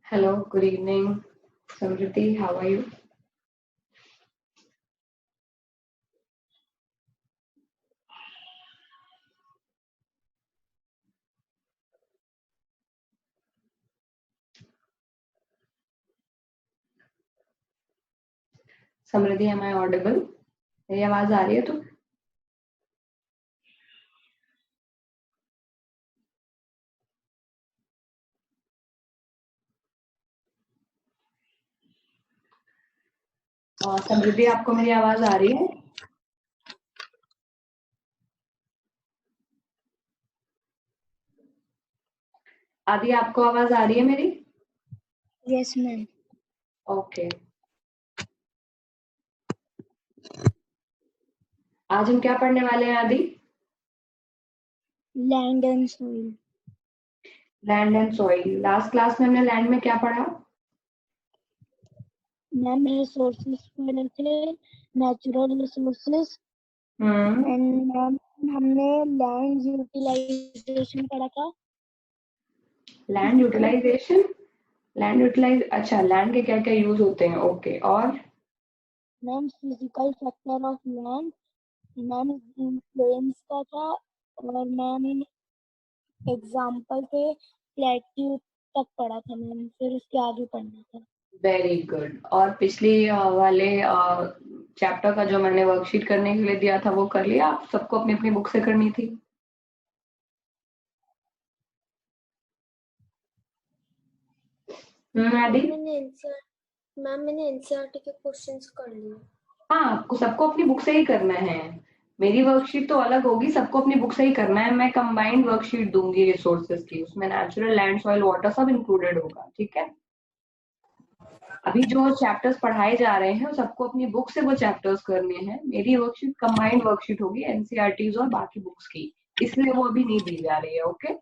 Hello, good evening, Samriti. How are you? Samriti, am I audible? मेरी आवाज आ रही है तो? समृद्धि, आपको मेरी आवाज आ रही है? आदि, आपको आवाज आ रही है मेरी? Yes ma'am. ओके। आज हम क्या पढ़ने वाले हैं आदि? Land and soil. Land and soil. Last class में हमने लैंड में क्या पढ़ा? मैम रिसोर्सेज पढ़े थे, नेचुरल रिसोर्सेज। एंड मैम हमने लैंड यूटिलाइजेशन पढ़ा था। Land utilisation? अच्छा, लैंड के क्या क्या यूज होते हैं। ओके, और? Ma'am physical factor of land, ma'am plains का था, और मैम एग्जाम्पल थे प्लेट्यू तक पढ़ा था मैम, फिर उसके आगे पढ़ना था। Very good. और पिछली वाले चैप्टर का जो मैंने वर्कशीट करने के लिए दिया था वो कर लिया? आप सबको अपनी अपनी बुक से करनी थी। आदि? मैंने एनसीईआरटी के क्वेश्चंस कर लिए। हाँ, आपको सबको अपनी बुक से ही करना है। मेरी वर्कशीट तो अलग होगी, सबको अपनी बुक से ही करना है। मैं कंबाइंड वर्कशीट दूंगी रिसोर्सेज की, उसमें नेचुरल, लैंड, सॉइल, वाटर सब इंक्लूडेड होगा। ठीक है? अभी जो चैप्टर्स पढ़ाए जा रहे हैं सबको अपनी बुक से वो चैप्टर्स करने हैं। मेरी वर्कशीट कंबाइंड वर्कशीट होगी एनसीईआरटीज और बाकी बुक्स की, इसलिए वो अभी नहीं दी जा रही है। ओके,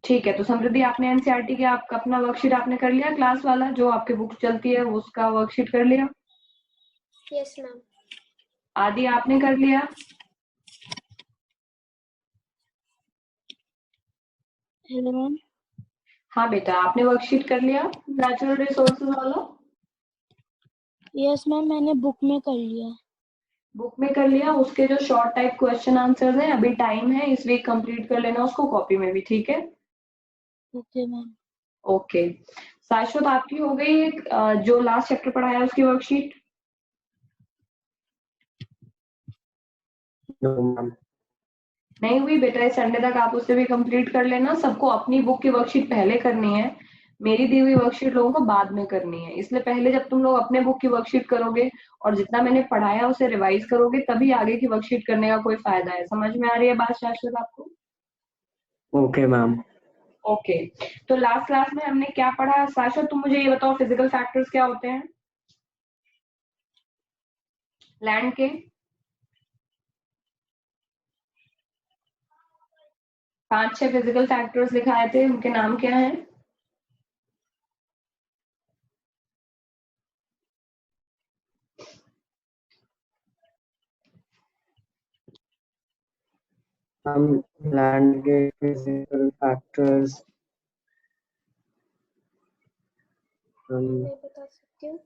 ठीक है। तो समृद्धि, आपने एनसीईआरटी के आपका अपना वर्कशीट आपने कर लिया, क्लास वाला जो आपकी बुक चलती है उसका वर्कशीट कर लिया? Yes ma'am. आदि, आपने कर लिया? Hello ma'am. हाँ बेटा, आपने वर्कशीट कर लिया नेचुरल रिसोर्सेज वाला? यस मैम, मैंने बुक में कर लिया। बुक में कर लिया। उसके जो शॉर्ट टाइप क्वेश्चन आंसर्स हैं, अभी टाइम है इस वीक कंप्लीट कर लेना उसको कॉपी में भी। ठीक है? Okay ma'am. ओके। शाश्वत, आपकी हो गई जो लास्ट चैप्टर पढ़ाया उसकी वर्कशीट? नहीं हुई बेटा, इस संडे तक आप उससे भी कंप्लीट कर लेना। सबको अपनी बुक की वर्कशीट पहले करनी है, मेरी दी हुई वर्कशीट लोगों को बाद में करनी है। इसलिए पहले जब तुम लोग अपने बुक की वर्कशीट करोगे और जितना मैंने पढ़ाया उसे रिवाइज करोगे, तभी आगे की वर्कशीट करने का कोई फायदा है। समझ में आ रही है बात शाश्वत आपको? Okay ma'am. ओके। तो लास्ट क्लास में हमने क्या पढ़ा? शाश्वत, तुम मुझे ये बताओ, फिजिकल फैक्टर्स क्या होते हैं लैंड के? 5-6 फिजिकल फैक्टर्स लिखाए थे, उनके नाम क्या हैं? हम लैंड के फिजिकल फैक्टर्स मैं बता सकती हूँ।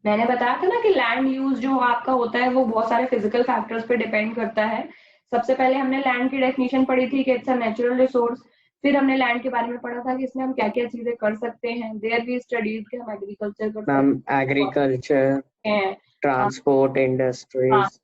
मैंने बताया था ना कि लैंड यूज जो आपका होता है वो बहुत सारे फिजिकल फैक्टर्स पे डिपेंड करता है। सबसे पहले हमने लैंड की डेफिनेशन पढ़ी थी कि इट्स अ नेचुरल रिसोर्स। फिर हमने लैंड के बारे में पढ़ा था कि इसमें हम क्या क्या चीजें कर सकते हैं। देयर वी स्टडीड कि हम एग्रीकल्चर कर सकते मैम, एग्रीकल्चर, हैं। ट्रांसपोर्ट, हाँ, इंडस्ट्रीज।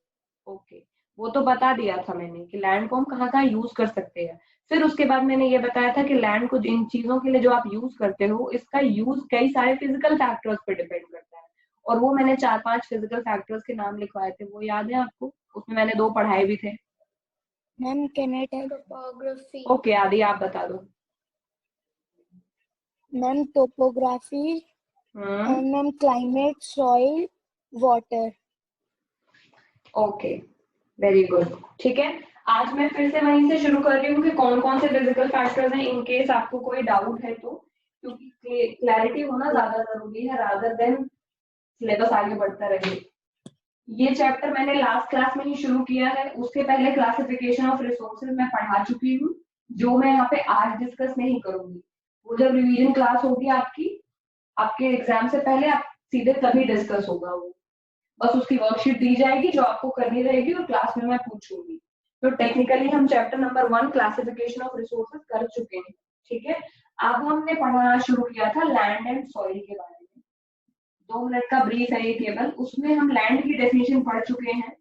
ओके, वो तो बता दिया था मैंने कि लैंड को हम कहाँ कहाँ यूज कर सकते हैं। फिर उसके बाद मैंने ये बताया था कि लैंड को इन चीजों के लिए जो आप यूज करते हो, इसका यूज कई सारे फिजिकल फैक्टर्स पे डिपेंड करता है। और वो मैंने 4-5 फिजिकल फैक्टर्स के नाम लिखवाए थे, वो याद है आपको? उसमें मैंने 2 पढ़ाए भी थे। Ma'am can I tell? Topography. Okay आदि, आप बता दो। Ma'am topography, hmm, and ma'am climate, soil, water. Okay, very good. ठीक है, आज मैं फिर से वहीं से शुरू कर रही हूँ कि कौन कौन से फिजिकल फैक्टर्स हैं, इन केस आपको कोई डाउट है तो, क्योंकि क्लैरिटी होना ज्यादा जरूरी है रादर देन सिलेबस आगे बढ़ता रहे। ये चैप्टर मैंने लास्ट क्लास में ही शुरू किया है, उसके पहले क्लासिफिकेशन ऑफ रिसोर्सेज मैं पढ़ा चुकी हूँ। जो मैं यहाँ पे आज डिस्कस नहीं करूंगी, वो जब रिवीजन क्लास होगी आपकी, आपके एग्जाम से पहले, आप सीधे तभी डिस्कस होगा वो। बस उसकी वर्कशीट दी जाएगी जो आपको करनी रहेगी और क्लास में मैं पूछूंगी। तो टेक्निकली हम chapter number 1 classification of resources कर चुके हैं, ठीक है। अब हमने पढ़ना शुरू किया था लैंड एंड सॉइल के बारे में। 2 मिनट का ब्रीफ है ये केवल, उसमें हम लैंड की डेफिनेशन पढ़ चुके हैं,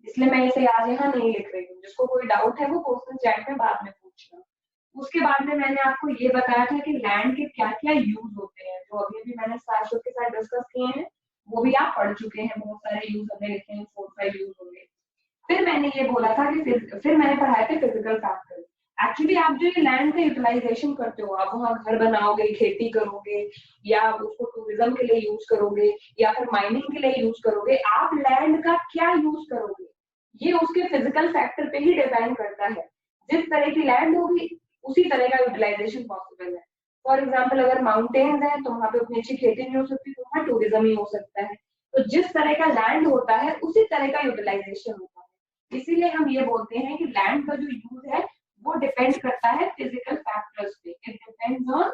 इसलिए मैं इसे आज यहाँ नहीं लिख रही हूँ। जिसको कोई डाउट है वो क्वेश्चन चैट में बाद में पूछना। उसके बाद में मैंने आपको ये बताया था कि लैंड के क्या क्या यूज होते हैं, जो अभी भी मैंने शाश्वत के साथ डिस्कस किए हैं, वो भी आप पढ़ चुके हैं। बहुत सारे यूज हमने लिखे हैं, 4-5 यूज होंगे। फिर मैंने ये बोला था कि फिर मैंने पढ़ाए थे फिजिकल फैक्टर। एक्चुअली आप जो ये लैंड का यूटिलाइजेशन करते हो, आप वहाँ घर बनाओगे, खेती करोगे, या आप उसको टूरिज्म के लिए यूज करोगे, या फिर माइनिंग के लिए यूज करोगे, आप लैंड का क्या यूज करोगे ये उसके फिजिकल फैक्टर पे ही डिपेंड करता है। जिस तरह की लैंड होगी उसी तरह का यूटिलाइजेशन पॉसिबल है। फॉर एग्जाम्पल अगर माउंटेन्स है तो वहां पे उतनी अच्छी खेती नहीं हो सकती, तो वहां टूरिज्म ही हो सकता है। तो जिस तरह का लैंड होता है उसी तरह का यूटिलाइजेशन होता है। इसीलिए हम ये बोलते हैं कि लैंड का जो यूज है वो डिपेंड करता है फिजिकल फैक्टर्स पे। It depends on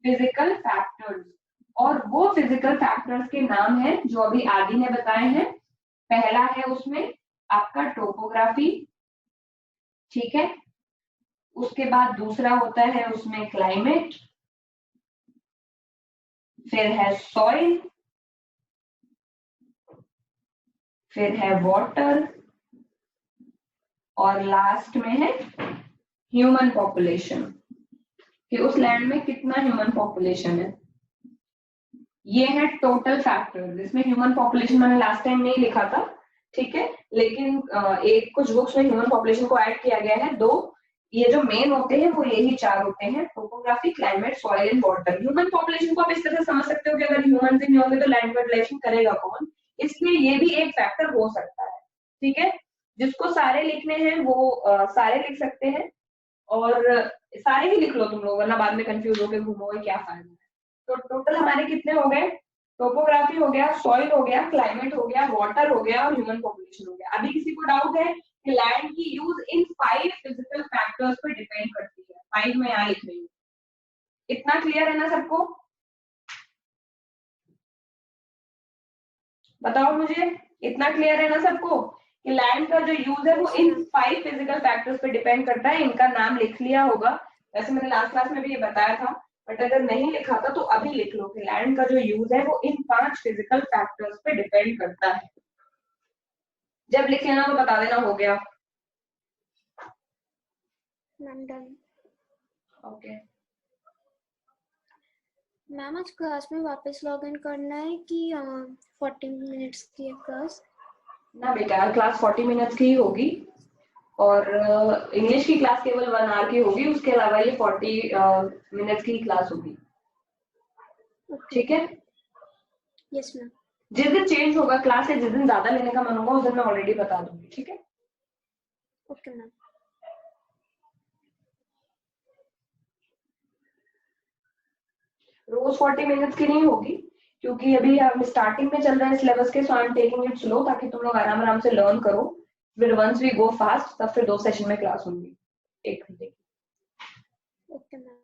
physical factors, और वो फिजिकल फैक्टर्स के नाम है जो अभी आदि ने बताए हैं। पहला है उसमें आपका टोपोग्राफी, ठीक है। उसके बाद दूसरा होता है उसमें क्लाइमेट, फिर है सॉइल, फिर है वाटर, और लास्ट में है ह्यूमन पॉपुलेशन, कि उस लैंड में कितना ह्यूमन पॉपुलेशन है। ये है टोटल फैक्टर, जिसमें ह्यूमन पॉपुलेशन मैंने लास्ट टाइम नहीं लिखा था, ठीक है, लेकिन एक कुछ बुक्स में ह्यूमन पॉपुलेशन को ऐड किया गया है। 2 ये जो मेन होते हैं वो यही 4 होते हैं, topography, climate, soil and water. Human population को आप इस तरह से समझ सकते हो कि अगर ह्यूमन नहीं होंगे तो लैंड यूटिलाइजेशन करेगा कौन, इसलिए ये भी एक फैक्टर हो सकता है, ठीक है। जिसको सारे लिखने हैं वो सारे लिख सकते हैं, और सारे ही लिख लो तुम लोग, वरना बाद में कंफ्यूज होकर घूमोगे क्या फायदा है। तो टोटल हमारे कितने हो गए, टोपोग्राफी हो गया, सॉइल हो गया, क्लाइमेट हो गया, वाटर हो गया, और ह्यूमन पॉपुलेशन हो गया। अभी किसी को डाउट है कि लैंड की यूज इन 5 फिजिकल फैक्टर्स पर डिपेंड करती है? 5 मैं यहाँ लिख रही हूँ। इतना क्लियर है ना सबको? बताओ मुझे, इतना क्लियर है ना सबको कि लैंड का जो यूज है वो इन 5 फिजिकल फैक्टर्स पे डिपेंड करता है। इनका नाम लिख लिया होगा, वैसे मैंने लास्ट क्लास में भी ये बताया था, बट अगर नहीं लिखा था तो अभी लिख लो कि लैंड का जो यूज है वो इन 5 फिजिकल फैक्टर्स पे डिपेंड करता है। जब लिख लेना तो बता देना हो गया। Ma'am done. ओके मैम आज क्लास में वापस लॉग इन करना है कि 40 मिनट्स की है क्लास? ना बेटा, क्लास 40 मिनट्स की ही होगी, और इंग्लिश की क्लास केवल 1 आवर की होगी। उसके अलावा ये 40 मिनट्स की क्लास होगी, ठीक है। Yes ma'am. जिस दिन चेंज होगा क्लास है, जिस दिन ज्यादा लेने का मन होगा उस दिन मैं ऑलरेडी बता दूंगी, ठीक है। Okay ma'am. रोज 40 मिनट्स की नहीं होगी, क्योंकि अभी हम स्टार्टिंग में चल रहे हैं सिलेबस के, so I am taking it slow, ताकि तुम लोग आराम आराम से लर्न करो। फिर वंस वी गो फास्ट तब फिर 2 सेशन में क्लास होंगी 1 घंटे की। Okay ma'am.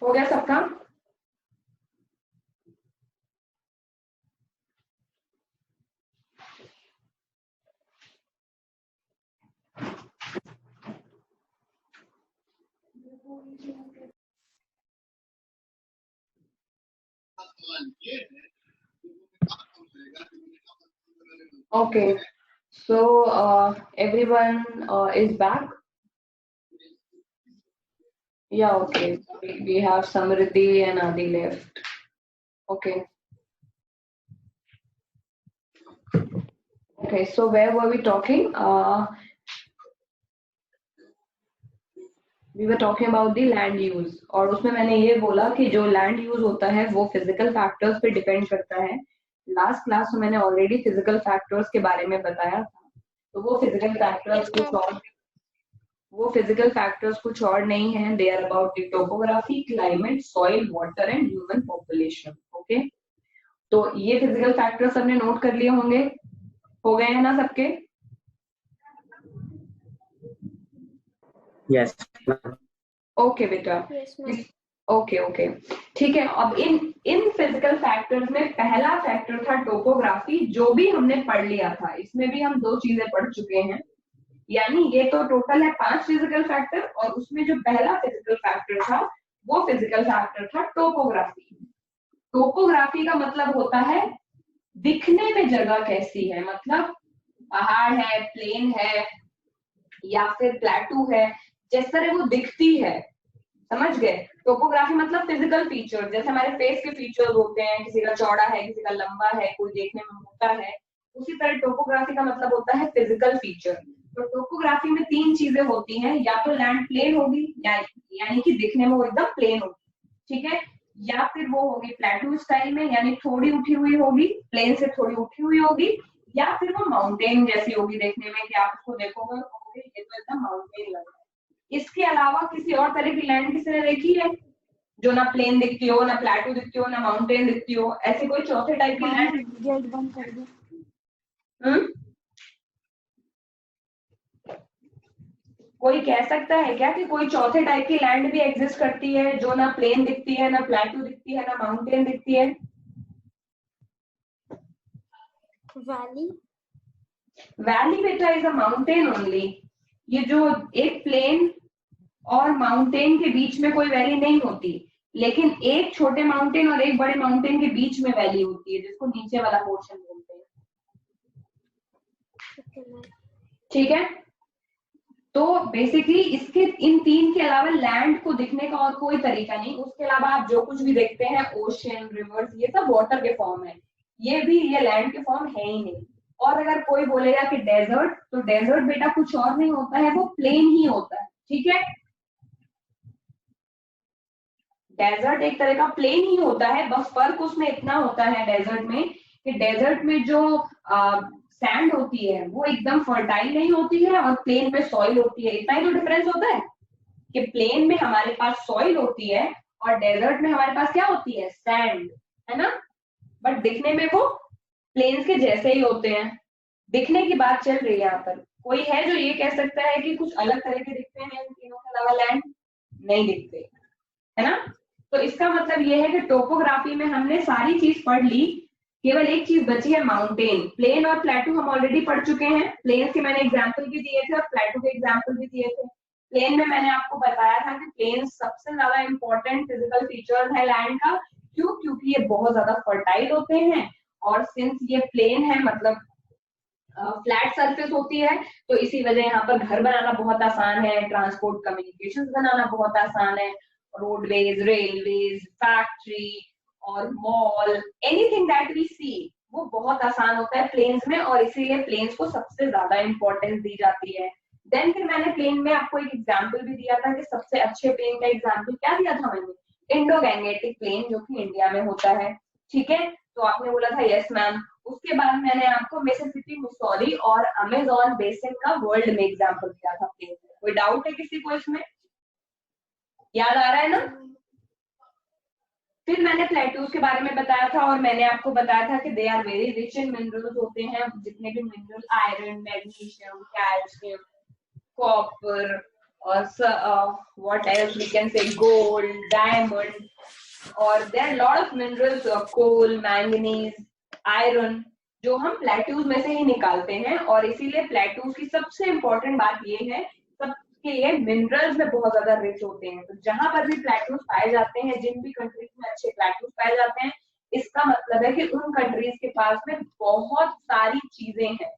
हो गया सबका? Okay, so everyone is back. Yeah, okay. We have Samriddhi and Adi left. Okay. Okay, so where were we talking? We were talking about the land use, और उसमें मैंने ये बोला कि जो land use होता है वो physical factors पे depend करता है। लास्ट क्लास में मैंने ऑलरेडी फिजिकल फैक्टर्स के बारे में बताया था, तो वो फिजिकल फैक्टर्स को सॉल्व वो फिजिकल फैक्टर्स कुछ और नहीं है, they are about the topography, climate, soil, water and human population. Okay, तो ये फिजिकल फैक्टर्स हमने नोट कर लिए होंगे, हो गए हैं ना सबके? Yes. ओके बेटा, Yes, ma'am. ओके ओके, ठीक है। अब इन फिजिकल फैक्टर्स में पहला फैक्टर था टोपोग्राफी, जो भी हमने पढ़ लिया था। इसमें भी हम 2 चीजें पढ़ चुके हैं, यानी ये तो टोटल है 5 फिजिकल फैक्टर, और उसमें जो पहला फिजिकल फैक्टर था वो फिजिकल फैक्टर था टोपोग्राफी। टोपोग्राफी का मतलब होता है दिखने में जगह कैसी है, मतलब पहाड़ है, प्लेन है या फिर प्लेटू है, जिस तरह वो दिखती है, समझ गए? टोपोग्राफी मतलब फिजिकल फीचर, जैसे हमारे फेस के फीचर्स होते हैं, किसी का चौड़ा है, किसी का लंबा है, कोई देखने में मोटा है, उसी तरह टोपोग्राफी का मतलब होता है फिजिकल फीचर। तो टोपोग्राफी में 3 चीजें होती हैं, या तो लैंड प्लेन होगी, यानी कि दिखने में वो एकदम प्लेन होगी, ठीक है, या फिर वो होगी प्लेटू स्टाइल में, यानी थोड़ी उठी हुई होगी, प्लेन से थोड़ी उठी हुई होगी, या फिर वो माउंटेन जैसी होगी देखने में, कि आप उसको देखोगे ये तो एकदम माउंटेन लग रहा है। इसके अलावा किसी और तरह की लैंड किसी ने देखी है जो ना प्लेन दिखती हो, ना प्लेटू दिखती हो, ना माउंटेन दिखती हो? ऐसी कोई चौथे टाइप की लैंड? गेट बंद कर दो। कोई कह सकता है क्या कि कोई चौथे टाइप की लैंड भी एग्जिस्ट करती है, जो ना प्लेन दिखती है, ना प्लेटू दिखती है, ना माउंटेन दिखती है? Valley. वैली बेटा इज अ माउंटेन ओनली। ये जो एक प्लेन और माउंटेन के बीच में कोई वैली नहीं होती, लेकिन एक छोटे माउंटेन और एक बड़े माउंटेन के बीच में वैली होती है, जिसको नीचे वाला पोर्शन बोलते हैं, Okay, ma'am. ठीक है? तो बेसिकली इसके इन 3 के अलावा लैंड को दिखने का और कोई तरीका नहीं। उसके अलावा आप जो कुछ भी देखते हैं, ओशियन, रिवर्स, ये सब वाटर के फॉर्म है, ये लैंड के फॉर्म है ही नहीं। और अगर कोई बोलेगा कि डेजर्ट, तो डेजर्ट बेटा कुछ और नहीं होता है, वो प्लेन ही होता है, ठीक है? डेजर्ट एक तरह का प्लेन ही होता है, बस फर्क उसमें इतना होता है डेजर्ट में कि डेजर्ट में जो सैंड होती है वो एकदम फर्टाइल नहीं होती है, और प्लेन में सॉइल होती है। इतना ही तो डिफरेंस होता है कि प्लेन में हमारे पास सॉइल होती है और डेजर्ट में हमारे पास क्या होती है? सैंड, है ना? बट दिखने में वो प्लेन्स के जैसे ही होते हैं। दिखने की बात चल रही है यहाँ पर। कोई है जो ये कह सकता है कि कुछ अलग तरह के दिखते हैं इन तीनों के अलावा लैंड? नहीं दिखते, है ना? तो इसका मतलब ये है कि टोपोग्राफी में हमने सारी चीज पढ़ ली, केवल एक चीज बची है माउंटेन। प्लेन और प्लेटू हम ऑलरेडी पढ़ चुके हैं, प्लेन के मैंने एग्जाम्पल भी दिए थे और प्लेटू के एग्जाम्पल भी दिए थे। प्लेन में मैंने आपको बताया था कि प्लेन सबसे ज्यादा इंपॉर्टेंट फिजिकल फीचर है लैंड का। क्यों? क्योंकि ये बहुत ज्यादा फर्टाइल होते हैं, और सिंस ये प्लेन है मतलब फ्लैट सरफेस होती है, तो इसी वजह यहाँ पर घर बनाना बहुत आसान है, ट्रांसपोर्ट कम्युनिकेशन बनाना बहुत आसान है, रोडवेज, रेलवेज, फैक्ट्री और मॉल, एनीथिंग दैट वी सी, वो बहुत आसान होता है प्लेन्स में, और इसीलिए प्लेन्स को सबसे ज्यादा इंपॉर्टेंस दी जाती है। देन फिर मैंने प्लेन में आपको एक एग्जाम्पल भी दिया था कि सबसे अच्छे प्लेन का एग्जाम्पल क्या दिया था मैंने? इंडो गैंगेटिक प्लेन, जो कि इंडिया में होता है, ठीक है? तो आपने बोला था यस मैम। उसके बाद मैंने आपको मिसिसिपी, मिसौरी और अमेजोन बेसिन का वर्ल्ड में एग्जाम्पल दिया था प्लेन में। कोई डाउट है किसी को इसमें? याद आ रहा है ना? फिर मैंने प्लेटूज के बारे में बताया था, और मैंने आपको बताया था कि they are very rich in minerals होते हैं, जितने भी mineral, iron, magnesium, calcium, copper और what else we can say, gold, diamond, और there are lot of minerals, coal, manganese, iron, जो हम प्लेटूज में से ही निकालते हैं। और इसीलिए प्लेटूज की सबसे इंपॉर्टेंट बात ये है सबके लिए, मिनरल्स में बहुत ज्यादा रिच होते हैं। तो जहां पर भी प्लेटूज पाए जाते हैं, जिन भी कंट्रीज में अच्छे प्लेटूज पाए जाते हैं, इसका मतलब है कि उन कंट्रीज के पास में बहुत सारी चीजें हैं।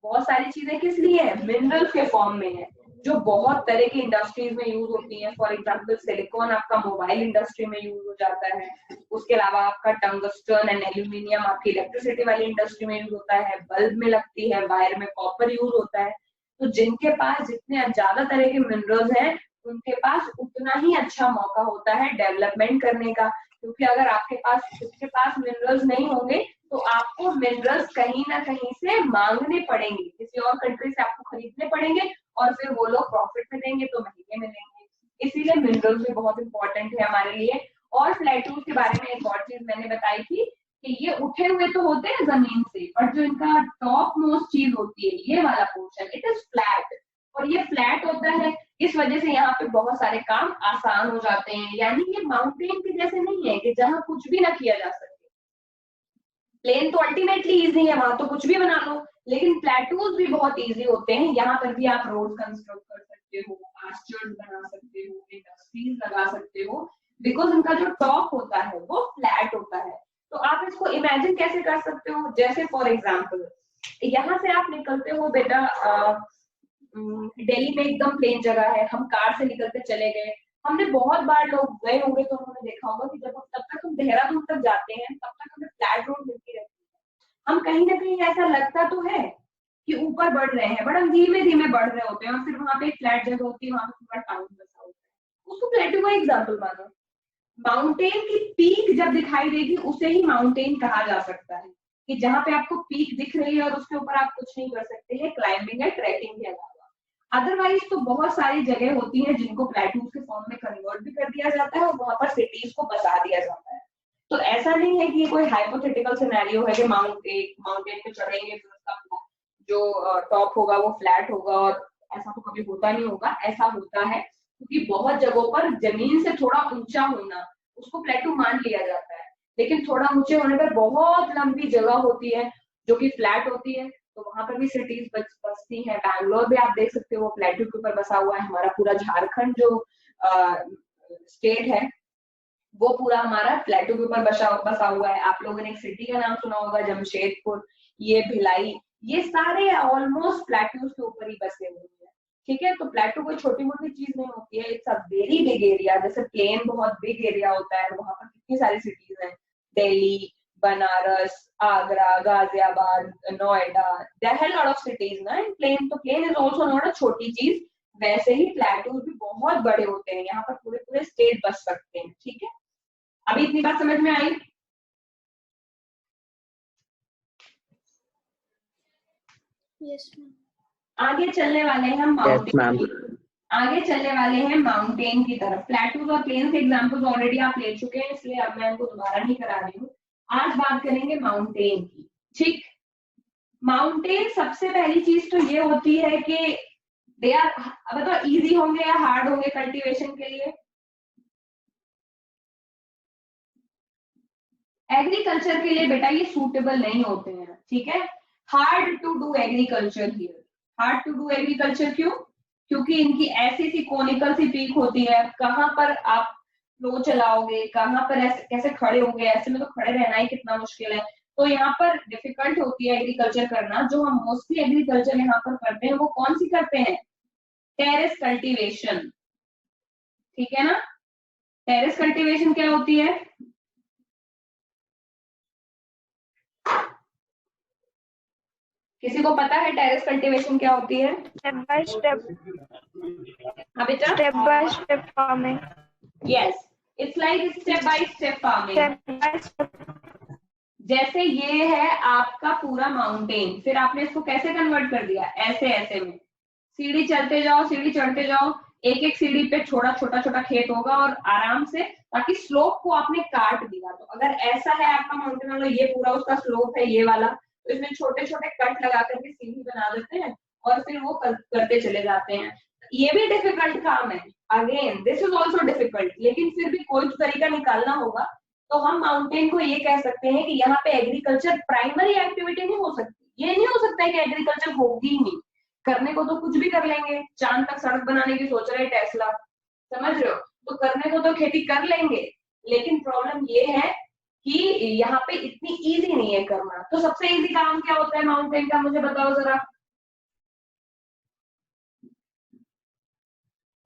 बहुत सारी चीजें किस लिए है? मिनरल्स के फॉर्म में है, जो बहुत तरह की इंडस्ट्रीज में यूज होती हैं। फॉर एग्जाम्पल सिलिकॉन आपका मोबाइल इंडस्ट्री में यूज हो जाता है, उसके अलावा आपका टंगस्टन एंड एल्यूमिनियम आपकी इलेक्ट्रिसिटी वाली इंडस्ट्री में यूज होता है, बल्ब में लगती है, वायर में कॉपर यूज होता है। तो जिनके पास जितने ज्यादा तरह के मिनरल्स हैं, उनके पास उतना ही अच्छा मौका होता है डेवलपमेंट करने का। क्योंकि अगर आपके पास मिनरल्स नहीं होंगे, तो आपको मिनरल्स कहीं ना कहीं से मांगने पड़ेंगे, किसी और कंट्री से आपको खरीदने पड़ेंगे, और फिर वो लोग प्रॉफिट में देंगे तो महंगे में देंगे। इसीलिए मिनरल्स भी बहुत इंपॉर्टेंट है हमारे लिए। और प्लेटूज के बारे में एक और चीज मैंने बताई थी कि ये उठे हुए तो होते हैं जमीन से, पर जो इनका टॉप मोस्ट चीज होती है ये वाला पोर्शन, इट इज फ्लैट, और ये फ्लैट होता है। इस वजह से यहाँ पे बहुत सारे काम आसान हो जाते हैं। यानी ये माउंटेन के जैसे नहीं है कि जहाँ कुछ भी ना किया जा सके। प्लेन तो अल्टीमेटली इजी है, वहां तो कुछ भी बना लो, लेकिन प्लेटूज भी बहुत इजी होते हैं। यहाँ पर भी आप रोड कंस्ट्रक्ट कर सकते हो, पास्चर्स बना सकते हो, इंडस्ट्रीज लगा सकते हो, बिकॉज उनका जो टॉप होता है वो फ्लैट होता है। तो आप इसको इमेजिन कैसे कर सकते हो, जैसे फॉर एग्जाम्पल यहाँ से आप निकलते हो बेटा, दिल्ली में एकदम प्लेन जगह है, हम कार से निकलते चले गए। हमने बहुत बार लोग गए होंगे तो उन्होंने देखा होगा कि जब तब तक हम देहरादून तक जाते हैं तब तक हमें फ्लैट रोड मिलती रहती है। हम कहीं ना कहीं ऐसा लगता तो है कि ऊपर बढ़ रहे हैं, बट हम धीमे धीमे बढ़ रहे होते हैं, और फिर वहां पे एक फ्लैट जगह होती है, वहां पे पूरा टाउन बसा होता है। उसको प्लेटू का एग्जाम्पल मानो। माउंटेन की पीक जब दिखाई देगी उसे ही माउंटेन कहा जा सकता है, कि जहाँ पे आपको पीक दिख रही है और उसके ऊपर आप कुछ नहीं कर सकते हैं क्लाइंबिंग या ट्रैकिंग के अलावा। अदरवाइज तो बहुत सारी जगह होती है जिनको प्लेटूज के फॉर्म में कन्वर्ट भी कर दिया जाता है और वहां पर सिटीज को बसा दिया जाता है। तो ऐसा नहीं है कि ये कोई हाइपोथेटिकल सिनेरियो है कि माउंटेन पे चढ़ेंगे फिर उसका जो टॉप होगा वो फ्लैट होगा, और ऐसा तो कभी होता नहीं होगा। ऐसा होता है क्योंकि बहुत जगहों पर जमीन से थोड़ा ऊंचा होना उसको प्लेटू मान लिया जाता है, लेकिन थोड़ा ऊंचे होने पर बहुत लंबी जगह होती है जो कि फ्लैट होती है, तो वहां पर भी सिटीज बसती हैं। बैंगलोर भी आप देख सकते हो प्लेटू के ऊपर बसा हुआ है। हमारा पूरा झारखंड जो स्टेट है वो पूरा हमारा प्लेटू के ऊपर बसा हुआ है। आप लोगों ने एक सिटी का नाम सुना होगा जमशेदपुर, ये भिलाई, ये सारे ऑलमोस्ट प्लेटूज के ऊपर ही बसे हुए हैं। ठीक है, तो प्लेटू कोई छोटी मोटी चीज नहीं होती है, it's a very big area. जैसे प्लेन बहुत बिग एरिया होता है, वहां पर कितनी सारी सिटीज हैं, Delhi, Banaras, Agra, Ghaziabad, Noida, there are lot of cities ना इन प्लेन। तो plain is also not a छोटी चीज। वैसे ही प्लेटूज भी बहुत बड़े होते हैं, यहाँ पर पूरे पूरे स्टेट बस सकते हैं। ठीक है, अभी इतनी बात समझ में आई? Yes ma'am. आगे चलने वाले हैं हम माउंटेन, आगे चलने वाले हैं माउंटेन की तरफ। प्लेटूज और प्लेन के एग्जांपल्स ऑलरेडी आप ले चुके हैं, इसलिए अब मैं उनको दोबारा नहीं करा रही हूँ। आज बात करेंगे माउंटेन की। ठीक, माउंटेन सबसे पहली चीज तो ये होती है कि दे आर, अब बताओ इजी होंगे या हार्ड होंगे कल्टीवेशन के लिए? एग्रीकल्चर के लिए बेटा ये सूटेबल नहीं होते हैं। ठीक है, hard to do agriculture here. Hard to do agriculture क्यों? क्योंकि इनकी ऐसी सी कोनिकल सी पीक होती है, कहाँ पर आप फ्लो चलाओगे, कहाँ पर ऐसे कैसे खड़े होंगे, ऐसे में तो खड़े रहना ही कितना मुश्किल है। तो यहाँ पर डिफिकल्ट होती है एग्रीकल्चर करना। जो हम मोस्टली एग्रीकल्चर यहाँ पर करते हैं वो कौन सी करते हैं? Terrace cultivation. ठीक है ना, टेरेस कल्टीवेशन क्या होती है? किसी को पता है टेरेस कल्टीवेशन क्या होती है? स्टेप बाय स्टेप, हाँ बेटा, step by step farming. Yes, it's like step by step farming. Step by step, जैसे ये है आपका पूरा माउंटेन, फिर आपने इसको कैसे कन्वर्ट कर दिया? ऐसे ऐसे में सीढ़ी चलते जाओ, सीढ़ी चढ़ते जाओ, एक एक सीढ़ी पे छोटा छोटा छोटा खेत होगा और आराम से, ताकि स्लोप को आपने काट दिया। तो अगर ऐसा है आपका माउंटेन वाला, ये पूरा उसका स्लोप है ये वाला, तो इसमें छोटे छोटे कट लगा करके सीढ़ी बना देते हैं और फिर वो करते चले जाते हैं। ये भी डिफिकल्ट काम है, again this is also difficult, लेकिन फिर भी कोई तो तरीका निकालना होगा। तो हम माउंटेन को ये कह सकते हैं कि यहाँ पे एग्रीकल्चर प्राइमरी एक्टिविटी नहीं हो सकती। ये नहीं हो सकता है कि एग्रीकल्चर होगी ही नहीं, करने को तो कुछ भी कर लेंगे। चांद तक सड़क बनाने की सोच रहे टेस्ला, समझ रहे हो? तो करने को तो खेती कर लेंगे, लेकिन प्रॉब्लम ये है कि यहाँ पे इतनी इजी नहीं है करना। तो सबसे इजी काम क्या होता है माउंटेन का, मुझे बताओ जरा,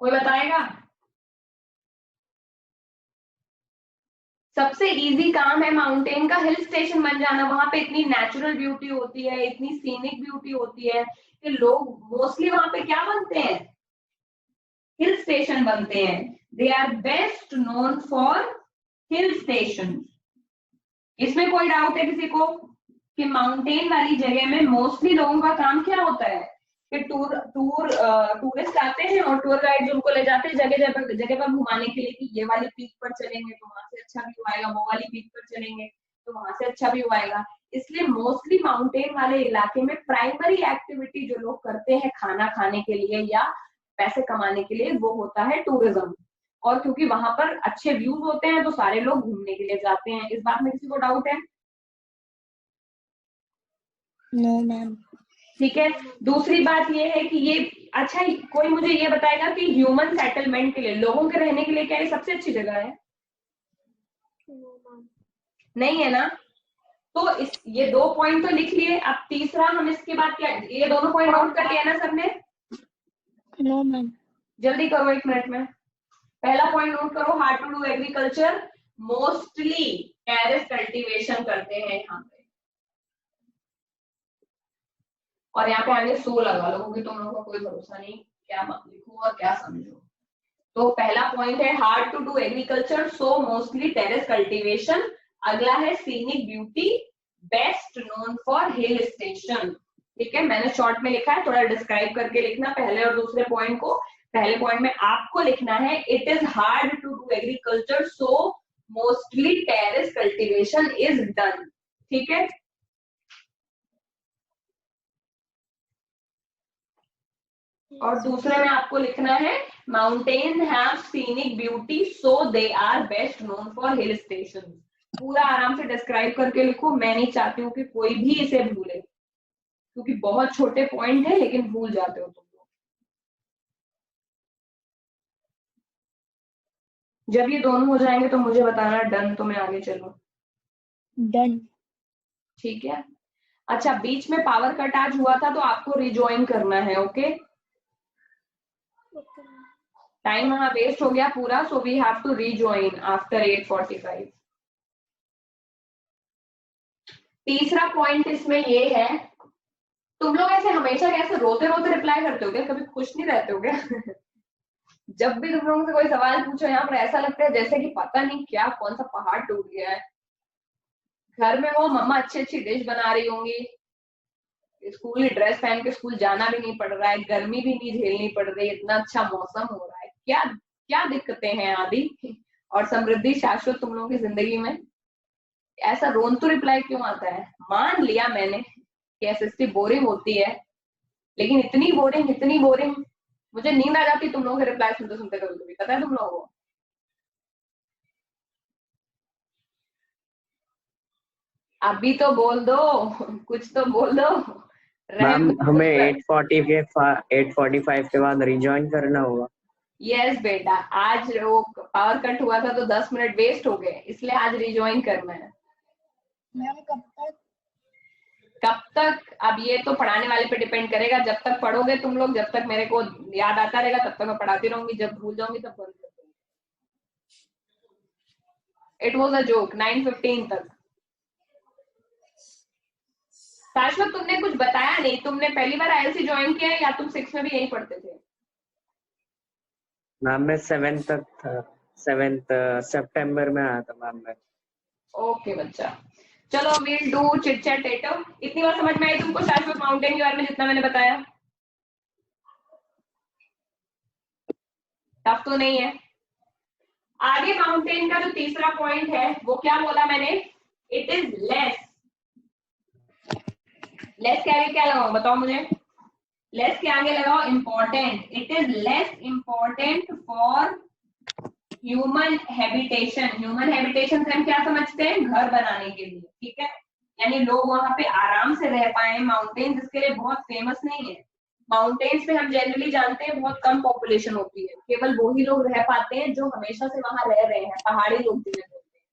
कोई बताएगा? सबसे इजी काम है माउंटेन का हिल स्टेशन बन जाना। वहां पे इतनी नेचुरल ब्यूटी होती है, इतनी सीनिक ब्यूटी होती है कि लोग मोस्टली वहां पे क्या बनते हैं? हिल स्टेशन बनते हैं। They are best known for hill station. इसमें कोई डाउट है किसी को कि माउंटेन वाली जगह में मोस्टली लोगों का काम क्या होता है? कि टूरिस्ट आते हैं और टूर गाइड उनको ले जाते हैं जगह पर घुमाने के लिए कि ये वाली पीक पर चलेंगे तो वहां से अच्छा व्यू आएगा, वो वाली पीक पर चलेंगे तो वहां से अच्छा व्यू आएगा। इसलिए मोस्टली माउंटेन वाले इलाके में प्राइमरी एक्टिविटी जो लोग करते हैं खाना खाने के लिए या पैसे कमाने के लिए वो होता है टूरिज्म। और क्योंकि वहां पर अच्छे व्यूज होते हैं तो सारे लोग घूमने के लिए जाते हैं। इस बात में किसी को डाउट है? No ma'am. ठीक है। दूसरी बात ये है कि ये अच्छा, कोई मुझे ये बताएगा कि ह्यूमन सेटलमेंट के लिए, लोगों के रहने के लिए क्या ये सबसे अच्छी जगह है? नहीं है ना। तो ये 2 पॉइंट तो लिख लिए। अब तीसरा हम इसके बाद क्या, ये दोनों पॉइंट नोट कर लिया ना सबने? No ma'am. जल्दी करो 1 मिनट में। पहला पॉइंट नोट करो, hard to do agriculture, mostly terrace cultivation करते हैं यहाँ पे। और यहाँ पे आगे सो लगा लो क्योंकि तुम लोगों का कोई भरोसा नहीं क्या लिखो और क्या समझो। तो पहला पॉइंट है hard to do agriculture, so mostly terrace cultivation. अगला है scenic beauty, best known for hill station. ठीक है, मैंने शॉर्ट में लिखा है, थोड़ा डिस्क्राइब करके लिखना पहले और दूसरे पॉइंट को। पहले पॉइंट में आपको लिखना है it is hard to do agriculture, so mostly terrace cultivation is done. ठीक है। और दूसरे में आपको लिखना है mountain have scenic beauty so they are best known for hill station. पूरा आराम से डिस्क्राइब करके लिखो, मैं नहीं चाहती हूँ कि कोई भी इसे भूले क्योंकि बहुत छोटे पॉइंट है लेकिन भूल जाते हो तुम लोग। जब ये दोनों हो जाएंगे तो मुझे बताना डन, तो मैं आगे चलूं। डन। ठीक है। अच्छा, बीच में पावर कट आज हुआ था तो आपको रिज्वाइन करना है। ओके, टाइम वहां वेस्ट हो गया पूरा, so we have to rejoin after 8:45। तीसरा पॉइंट इसमें ये है, तुम लोग ऐसे हमेशा कैसे रोते रोते रिप्लाई करते हो क्या? कभी खुश नहीं रहते हो क्या? जब भी तुम लोगों से कोई सवाल पूछो यहाँ पर ऐसा लगता है जैसे कि पता नहीं क्या कौन सा पहाड़ टूट गया है। घर में हो, मम्मा अच्छी अच्छी डिश बना रही होंगी, स्कूल ड्रेस पहन के स्कूल जाना भी नहीं पड़ रहा है, गर्मी भी नहीं झेलनी पड़ रही, इतना अच्छा मौसम हो रहा है, क्या क्या दिक्कतें हैं आदि और समृद्धि शाश्वत तुम लोगों की जिंदगी में। ऐसा रोन तो रिप्लाई क्यों आता है? मान लिया मैंने कि एसएसटी बोरिंग होती है, लेकिन इतनी बोरिंग मुझे नींद आ जाती तुम लोगों के रिप्लाई सुनते सुनते कभी कभी, पता है तुम लोगों को। अभी तो बोल दो, कुछ तो बोल दो। मैम हमें 8:45 के बाद रिजॉइन करना होगा। यस बेटा, आज वो पावर कट हुआ था तो 10 मिनट वेस्ट हो गए, इसलिए आज रिजॉइन करना है। मैम कब तक? कब तक? अब ये तो पढ़ाने वाले पे डिपेंड करेगा। जब तक पढ़ोगे तुम लोग, जब तक मेरे को याद आता रहेगा तब तक मैं पढ़ाती रहूंगी, जब भूल जाऊंगी तब बंद कर दूंगी। It was a joke. 9:15 तक। शाश्वत तुमने कुछ बताया नहीं, तुमने पहली बार आईएलसी ज्वाइन किया है या तुम 6 में भी यही पढ़ते थे? मैम मैं 7 तक था, 7 सितंबर में आया था मैम मैं। ओके बच्चा, चलो वील डू चिट चैट टेटो। इतनी बार समझ में आई तुमको शाश्वत माउंटेन के बारे में जितना मैंने बताया? टफ तो नहीं है। आगे माउंटेन का जो तीसरा पॉइंट है वो क्या बोला मैंने? It is less. लेस के आगे क्या लगाओ बताओ मुझे? लेस के आगे लगाओ important. It is less important for human habitation. Human habitation से हम क्या समझते हैं? घर बनाने के लिए। ठीक है, यानी लोग वहां पे आराम से रह पाए। माउंटेन जिसके लिए बहुत फेमस नहीं है। माउंटेन्स पे हम जनरली जानते हैं बहुत कम पॉपुलेशन होती है, केवल वही लोग रह पाते हैं जो हमेशा से वहां रह रहे हैं, पहाड़ी लोग जिन्हें बोलते हैं,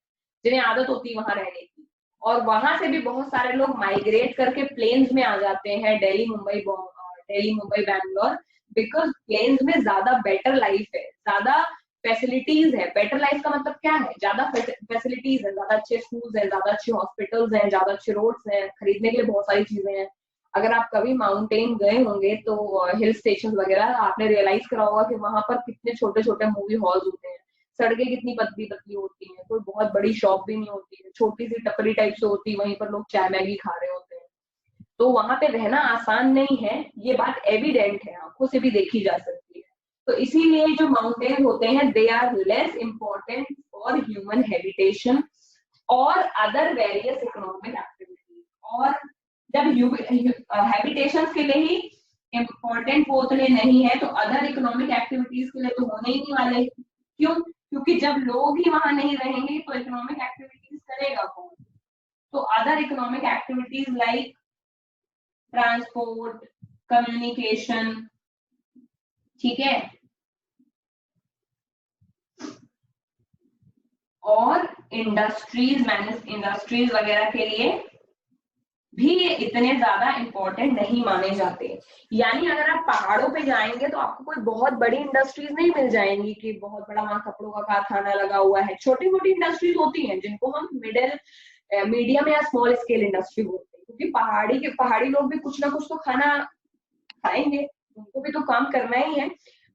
जिन्हें आदत होती है वहां रहने की। और वहां से भी बहुत सारे लोग माइग्रेट करके प्लेन्स में आ जाते हैं, दिल्ली मुंबई बैंगलोर, बिकॉज प्लेन्स में ज्यादा बेटर लाइफ है, ज्यादा फैसिलिटीज है। बेटर लाइफ का मतलब क्या है? ज्यादा फैसिलिटीज है, ज्यादा अच्छे स्कूल्स हैं, ज्यादा अच्छे हॉस्पिटल्स हैं, ज्यादा अच्छे रोड्स हैं, खरीदने के लिए बहुत सारी चीजें हैं। अगर आप कभी माउंटेन गए होंगे तो हिल स्टेशन वगैरह, आपने रियलाइज करा होगा कि वहां पर कितने छोटे छोटे मूवी हॉल्स होते हैं, सड़कें कितनी पतली पतली होती हैं, कोई बहुत बड़ी शॉप भी नहीं होती है, छोटी सी टपरी टाइप से होती है, वहीं पर लोग चाय मैगी खा रहे होते हैं। तो वहां पे रहना आसान नहीं है, ये बात एविडेंट है, आंखों से भी देखी जा सकती है। तो इसीलिए जो माउंटेन होते हैं they are less important for human habitation और अदर वेरियस इकोनॉमिक एक्टिविटीज। और जब हैबिटेशन के लिए ही इम्पोर्टेंट वो उतने नहीं है, तो अदर इकोनॉमिक एक्टिविटीज के लिए तो होने ही नहीं वाले। क्यों? क्योंकि जब लोग ही वहां नहीं रहेंगे तो इकोनॉमिक एक्टिविटीज करेगा कौन? तो other economic activities like transport, communication, ठीक है, और इंडस्ट्रीज वगैरह के लिए भी ये इतने ज्यादा इंपॉर्टेंट नहीं माने जाते। यानी अगर आप पहाड़ों पे जाएंगे तो आपको कोई बहुत बड़ी इंडस्ट्रीज नहीं मिल जाएंगी कि बहुत बड़ा वहां कपड़ों का कारखाना लगा हुआ है। छोटी मोटी इंडस्ट्रीज होती हैं जिनको हम मीडियम या स्मॉल स्केल इंडस्ट्री बोलते हैं, क्योंकि पहाड़ी लोग भी कुछ ना कुछ तो खाना खाएंगे, उनको भी तो काम करना ही है।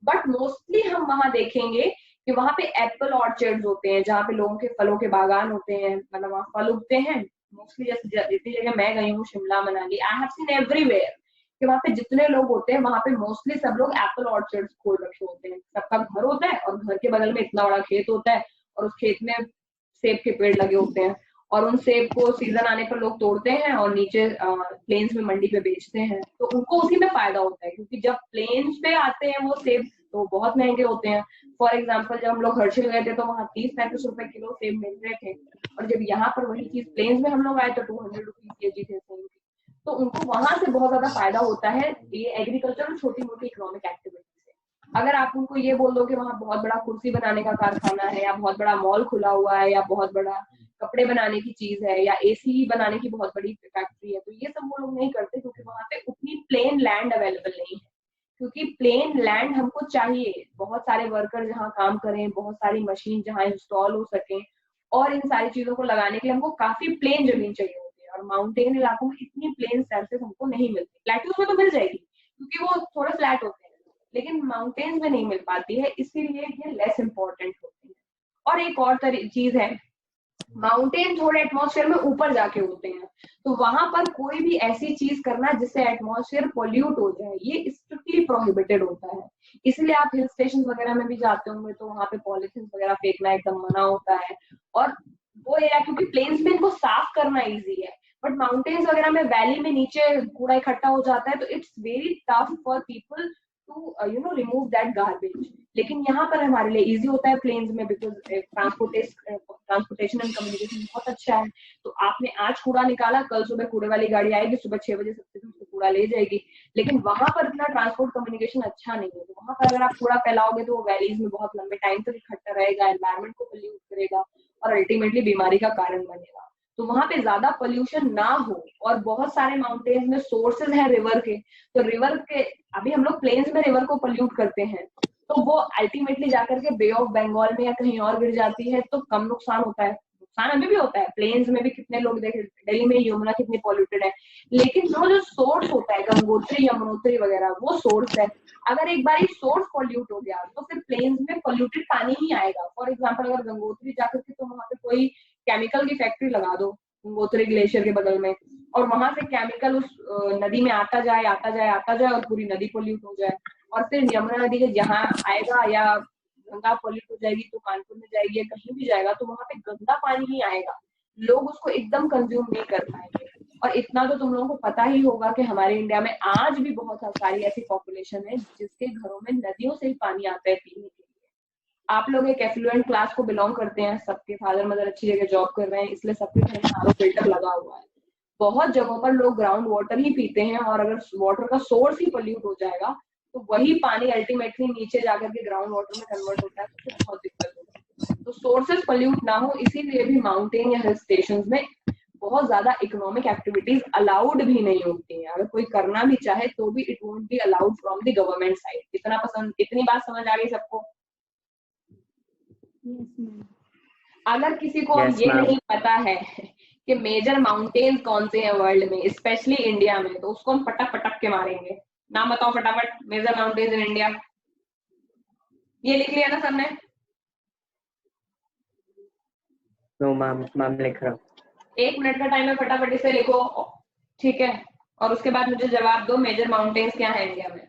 बट मोस्टली हम वहां देखेंगे कि वहां पे एप्पल ऑर्चर्ड्स होते हैं जहाँ पे लोगों के फलों के बागान होते हैं, मतलब वहाँ फल उगते हैं। मोस्टली जैसे जितनी जगह मैं गई हूँ, Shimla, Manali, I have seen everywhere कि वहाँ पे जितने लोग होते हैं वहाँ पे मोस्टली सब लोग एप्पल ऑर्चर्ड्स खोल रखे होते हैं। सबका घर होता है और घर के बगल में इतना बड़ा खेत होता है और उस खेत में सेब के पेड़ लगे होते हैं और उन सेब को सीजन आने पर लोग तोड़ते हैं और नीचे प्लेन्स में मंडी पे बेचते हैं। तो उनको उसी में फायदा होता है, क्योंकि जब प्लेन्स पे आते हैं वो सेब तो बहुत महंगे होते हैं। फॉर एग्जाम्पल जब हम लोग हर्षिल गए थे तो वहाँ 30-35 रुपए किलो सेब मिल रहे थे, और जब यहाँ पर वही चीज प्लेन्स में हम लोग आए तो 200 रुपीज केजी थे सेब। तो उनको वहां से बहुत ज्यादा फायदा होता है ये एग्रीकल्चर और छोटी मोटी इकोनॉमिक एक्टिविटी से। अगर आप उनको ये बोल दो कि वहाँ बहुत बड़ा कुर्सी बनाने का कारखाना है या बहुत बड़ा मॉल खुला हुआ है या बहुत बड़ा कपड़े बनाने की चीज है या एसी बनाने की बहुत बड़ी फैक्ट्री है, तो ये सब वो लोग नहीं करते, क्योंकि वहां पे उतनी प्लेन लैंड अवेलेबल नहीं है। क्योंकि प्लेन लैंड हमको चाहिए, बहुत सारे वर्कर जहाँ काम करें, बहुत सारी मशीन जहाँ इंस्टॉल हो सके, और इन सारी चीजों को लगाने के लिए हमको काफी प्लेन जमीन चाहिए होती है। और माउंटेन इलाकों में इतनी प्लेन सरफेस हमको नहीं मिलती। प्लेट्यूज में तो मिल जाएगी क्योंकि वो थोड़े फ्लैट होते हैं, लेकिन माउंटेन्स में नहीं मिल पाती है, इसीलिए ये लेस इंपॉर्टेंट होती है। और एक और चीज है, माउंटेन थोड़े एटमॉस्फेयर में ऊपर जाके होते हैं, तो वहां पर कोई भी ऐसी चीज करना जिससे एटमॉस्फेयर पोल्यूट हो जाए ये स्ट्रिक्टली प्रोहिबिटेड होता है। इसलिए आप हिल स्टेशन वगैरह में भी जाते होंगे तो वहां पे पॉलिथीन वगैरह फेंकना एकदम मना होता है। और वो एरिया, क्योंकि प्लेन्स में इनको साफ करना इजी है, बट माउंटेन्स वगैरह में वैली में नीचे कूड़ा इकट्ठा हो जाता है, तो it's very tough for people to remove that garbage. लेकिन यहाँ पर हमारे लिए इजी होता है प्लेन्स में, बिकॉज ट्रांसपोर्टेशन एंड कम्युनिकेशन बहुत अच्छा है। तो आपने आज कूड़ा निकाला, कल सुबह कूड़े वाली गाड़ी आएगी, सुबह 6 बजे सबसे कूड़ा ले जाएगी। लेकिन वहां पर इतना ट्रांसपोर्ट कम्युनिकेशन अच्छा नहीं है, तो वहां पर अगर आप कूड़ा फैलाओगे तो वो वैलीज में बहुत लंबे टाइम तक इकट्ठा रहेगा, एनवायरमेंट को पोल्यूट करेगा और अल्टीमेटली बीमारी का कारण बनेगा। तो वहां पे ज्यादा पोल्यूशन ना हो, और बहुत सारे माउंटेन्स में सोर्सेज हैं रिवर के, तो रिवर के अभी हम लोग प्लेन्स में रिवर को पोल्यूट करते हैं तो वो अल्टीमेटली जाकर के बे ऑफ बंगाल में या कहीं और गिर जाती है, तो कम नुकसान होता है। नुकसान अभी भी होता है, प्लेन्स में भी कितने लोग देखे, दिल्ली में यमुना कितनी पॉल्यूटेड है, लेकिन जो सोर्स होता है गंगोत्री यमुनोत्री वगैरह, वो सोर्स है। अगर एक बार सोर्स पॉल्यूट हो गया तो फिर प्लेन्स में पॉल्यूटेड पानी ही आएगा। फॉर एग्जाम्पल अगर गंगोत्री जाकर के तो वहां पे कोई केमिकल की फैक्ट्री लगा दो गंगोत्री ग्लेशियर के बगल में, और वहां से केमिकल उस नदी में आता जाए और पूरी नदी पोल्यूट हो जाए, और फिर यमुना नदी के जहाँ आएगा या गंगा पोल्यूट हो जाएगी तो कानपुर में जाएगी या कहीं भी जाएगा, तो वहां पे गंदा पानी ही आएगा, लोग उसको एकदम कंज्यूम नहीं कर पाएंगे। और इतना तो तुम लोगों को पता ही होगा कि हमारे इंडिया में आज भी बहुत सारी ऐसी पॉपुलेशन है जिसके घरों में नदियों से ही पानी आता है पीने के लिए। आप लोग एक एफ्लुएंट क्लास को बिलोंग करते हैं, सबके फादर मदर अच्छी जगह जॉब कर रहे हैं, इसलिए सबके घर में आरओ फिल्टर लगा हुआ है। बहुत जगहों पर लोग ग्राउंड वाटर ही पीते हैं, और अगर वाटर का सोर्स ही पोल्यूट हो जाएगा तो वही पानी अल्टीमेटली नीचे जाकर के ग्राउंड वाटर में कन्वर्ट होता है, तो फिर बहुत दिक्कत होती है। तो सोर्सेज पोल्यूट ना हो, इसीलिए भी माउंटेन या हिल स्टेशन में बहुत ज्यादा इकोनॉमिक एक्टिविटीज अलाउड भी नहीं होती है। अगर कोई करना भी चाहे तो भी it won't be allowed from the government side. इतनी बात समझ आ गई सबको? अगर किसी को Yes, ये ma'am. नहीं पता है कि मेजर माउंटेन्स कौन से हैं वर्ल्ड में, स्पेशली इंडिया में, तो उसको हम पटक पटक के मारेंगे। नाम बताओ फटाफट, मेजर माउंटेन्स इन इंडिया। ये लिख लिया ना सबने? नो मैम लिख रहा हूँ। 1 मिनट का टाइम है, फटाफट इसे लिखो, ठीक है? और उसके बाद मुझे जवाब दो मेजर माउंटेन्स क्या है इंडिया में।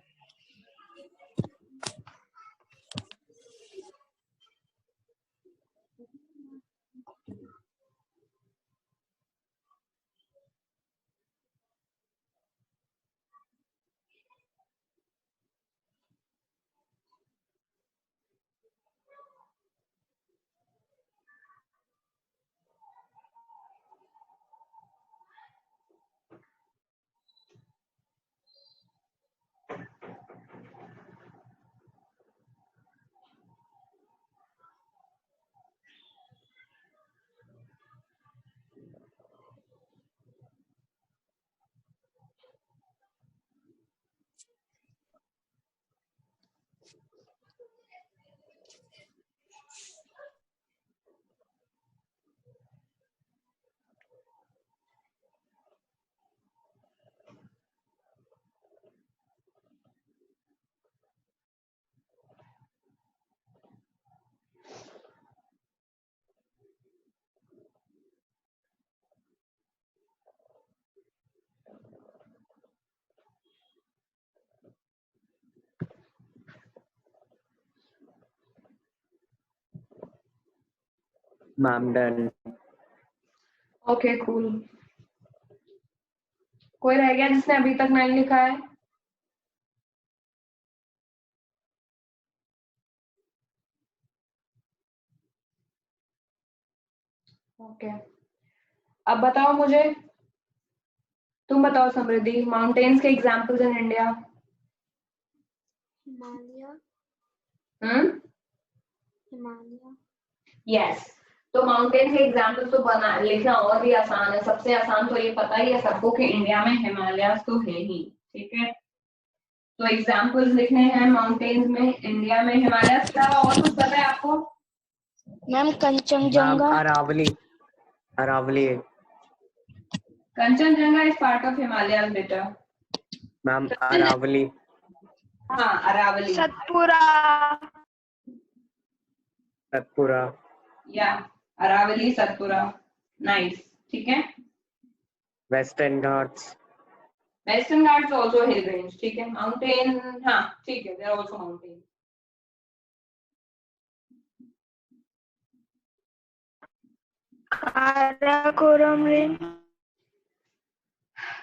Ma'am done. Okay cool. कोई रह गया जिसने अभी तक नहीं लिखा है? ओके अब बताओ मुझे, तुम बताओ समृद्धि, माउंटेन्स के examples in India. Himalaya. Himalaya. Yes, तो माउंटेन के एग्जांपल्स तो बना लिखना और भी आसान है। सबसे आसान तो ये पता ही है सबको कि इंडिया में हिमालयास तो है ही, ठीक है। तो एग्जांपल्स लिखने हैं माउंटेन्स में इंडिया में हिमालयास के अलावा और कुछ पता है आपको? Ma'am ma'am Kanchenjunga. Aravalli. Aravalli. Kanchenjunga is part of Himalayas बेटा। मैम अरावली। हाँ अरावली। सतपुरा। सतपुरा। या अरावली सतपुरा, नाइस, ठीक है। Western Ghats. Western Ghats also hill range, ठीक है। माउंटेन, हाँ ठीक है, there are also mountain. Karakoram range.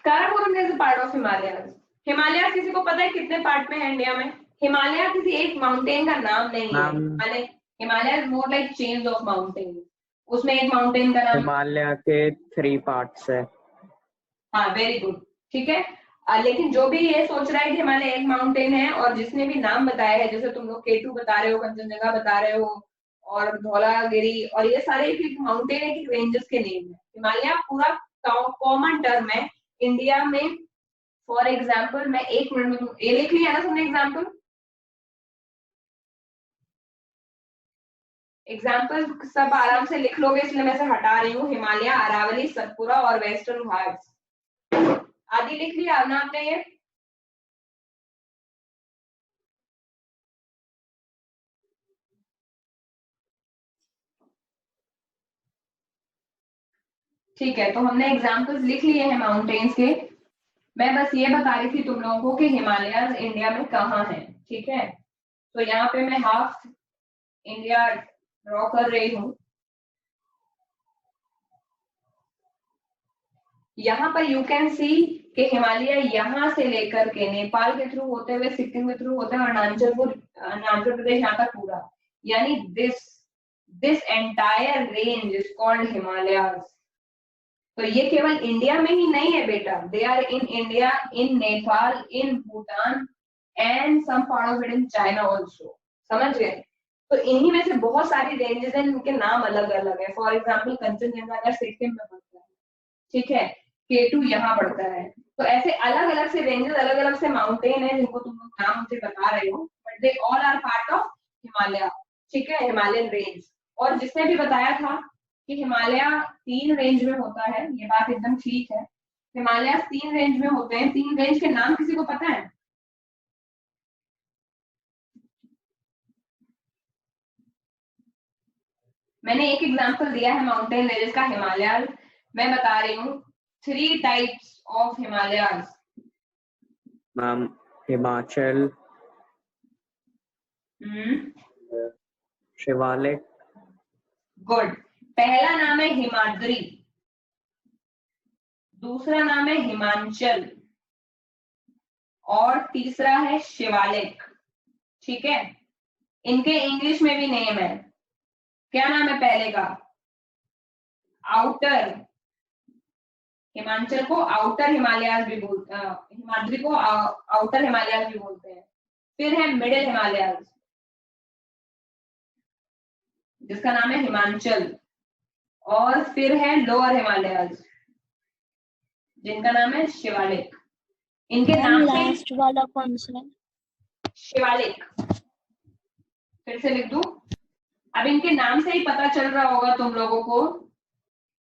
Karakoram is a part of Himalayas. Himalayas किसी को पता है कितने पार्ट में है इंडिया में? हिमालय किसी एक माउंटेन का नाम नहीं है। Ma'am Himalaya is more like chains of mountain. उसमें एक माउंटेन का नाम, हिमालय के 3 पार्ट्स है। हाँ वेरी गुड, ठीक है। लेकिन जो भी ये सोच रहा है कि हिमालय एक माउंटेन है, और जिसने भी नाम बताया है, जैसे तुम लोग K2 बता रहे हो, कंचनजंगा बता रहे हो, और धौलागिरी, और ये सारे एक माउंटेन है, एक रेंजेस के नेम है। हिमालय पूरा कॉमन टर्म है इंडिया में। फॉर एग्जाम्पल मैं 1 मिनट में, ये लिख लिया ना तुमने एग्जाम्पल? एग्जाम्पल सब आराम से लिख लोगे, इसलिए मैं से हटा रही हूँ। हिमालय, अरावली, सतपुरा और वेस्टर्न घाट्स आदि लिख लिया ना आपने ये? ठीक है, तो हमने एग्जाम्पल्स लिख लिए हैं माउंटेन्स के। मैं बस ये बता रही थी तुम लोगों को कि हिमालयाज इंडिया में कहाँ है, ठीक है। तो यहाँ पे मैं हाफ इंडिया ड्रॉ कर रही हूँ। यहाँ पर यू कैन सी कि हिमालय यहाँ से लेकर के नेपाल के थ्रू होते हुए, सिक्किम के थ्रू होते हुए, अरुणाचल प्रदेश यहाँ तक पूरा, यानी this entire range is called Himalayas. तो ये केवल इंडिया में ही नहीं है बेटा, they are in India, in Nepal, in Bhutan and some part of it in China also, समझ गए। तो इन्हीं में से बहुत सारी रेंजेस हैं, इनके नाम अलग अलग है। फॉर एग्जाम्पल कंचनजंगा अगर सिक्किम में पड़ता है, ठीक है, K2 यहाँ पड़ता है। तो ऐसे अलग अलग से रेंजेस, अलग अलग से माउंटेन है, जिनको तुम लोग नाम मुझे बता रहे हो, but they all are part of Himalaya, ठीक है, हिमालयन रेंज। और जिसने भी बताया था कि हिमालय 3 रेंज में होता है, ये बात एकदम ठीक है। हिमालय 3 रेंज में होते हैं। 3 रेंज के नाम किसी को पता है? मैंने एक एग्जांपल दिया है माउंटेन रेंजेस का, हिमालय। मैं बता रही हूँ 3 types of Himalayas, ma'am Himachal, Shivalik. Good. पहला नाम है हिमाद्री, दूसरा नाम है हिमाचल और तीसरा है शिवालिक। ठीक है, इनके इंग्लिश में भी नेम है। क्या नाम है पहले का? आउटर, हिमाचल को आउटर हिमालयाज भी बोलते हैं, हिमाद्री को आउटर हिमालयाज भी बोलते हैं। फिर है मिडिल हिमालयाज जिसका नाम है हिमाचल, और फिर है लोअर हिमालयाज जिनका नाम है शिवालिक। इनके नाम से लास्ट वाला कौन सा है? शिवालिक, फिर से लिख दूं। अब इनके नाम से ही पता चल रहा होगा तुम लोगों को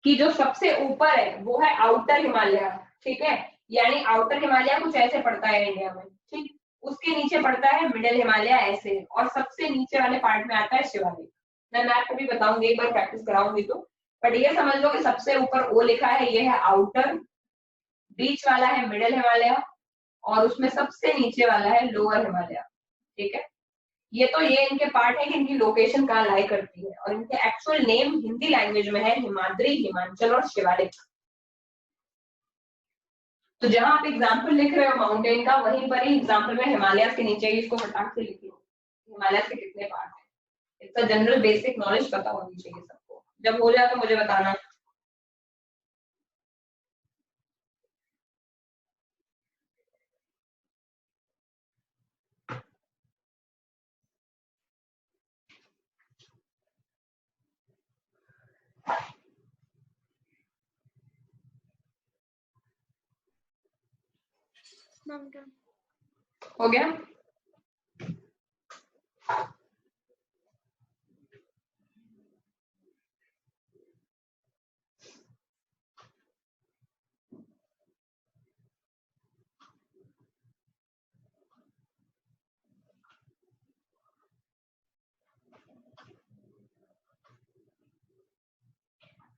कि जो सबसे ऊपर है वो है आउटर हिमालय। ठीक है, यानी आउटर हिमालय कुछ ऐसे पड़ता है इंडिया में, ठीक। उसके नीचे पड़ता है मिडिल हिमालय ऐसे, और सबसे नीचे वाले पार्ट में आता है शिवालिक। मैं मैप भी बताऊंगी, एक बार प्रैक्टिस कराऊंगी तो, बट ये समझ लो कि सबसे ऊपर ओ लिखा है, ये है आउटर, बीच वाला है मिडिल हिमालय, और उसमें सबसे नीचे वाला है लोअर हिमालय। ठीक है, ये तो ये इनके पार्ट है कि इनकी लोकेशन कहाँ लाई करती है, और इनके एक्चुअल नेम हिंदी लैंग्वेज में है हिमाद्री, हिमाचल और शिवालिक। तो जहां आप एग्जाम्पल लिख रहे हो माउंटेन का, वहीं पर ही एग्जाम्पल में हिमालय के नीचे ही इसको फटाक से लिख लो, हिमालय के कितने पार्ट है। इसका जनरल बेसिक नॉलेज पता होनी चाहिए सबको। जब हो जाए तो मुझे बताना। हो गया?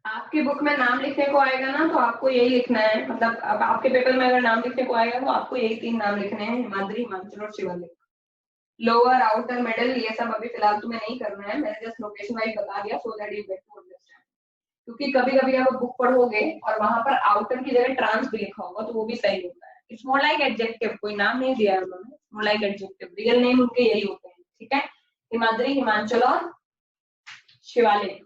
आपके बुक में नाम लिखने को आएगा ना, तो आपको यही लिखना है, मतलब अब आपके पेपर में अगर नाम लिखने को आएगा तो आपको यही 3 नाम लिखने हैं, हिमाद्री, हिमाचल और शिवालिक। लोअर, आउटर, मिडिल ये सब अभी फिलहाल तुम्हें नहीं करना है, मैंने जस्ट लोकेशन वाइज बता दिया so that you get to understand. क्योंकि कभी कभी आप बुक पढ़ोगे और वहां पर आउटर की जगह ट्रांस भी लिखा होगा तो वो भी सही होता है। इट्स मोर लाइक एडजेक्टिव, कोई नाम नहीं दिया है उन्होंने, more like adjective, real name उनके यही होते हैं। ठीक है, हिमाद्री, हिमाचल और शिवालिक।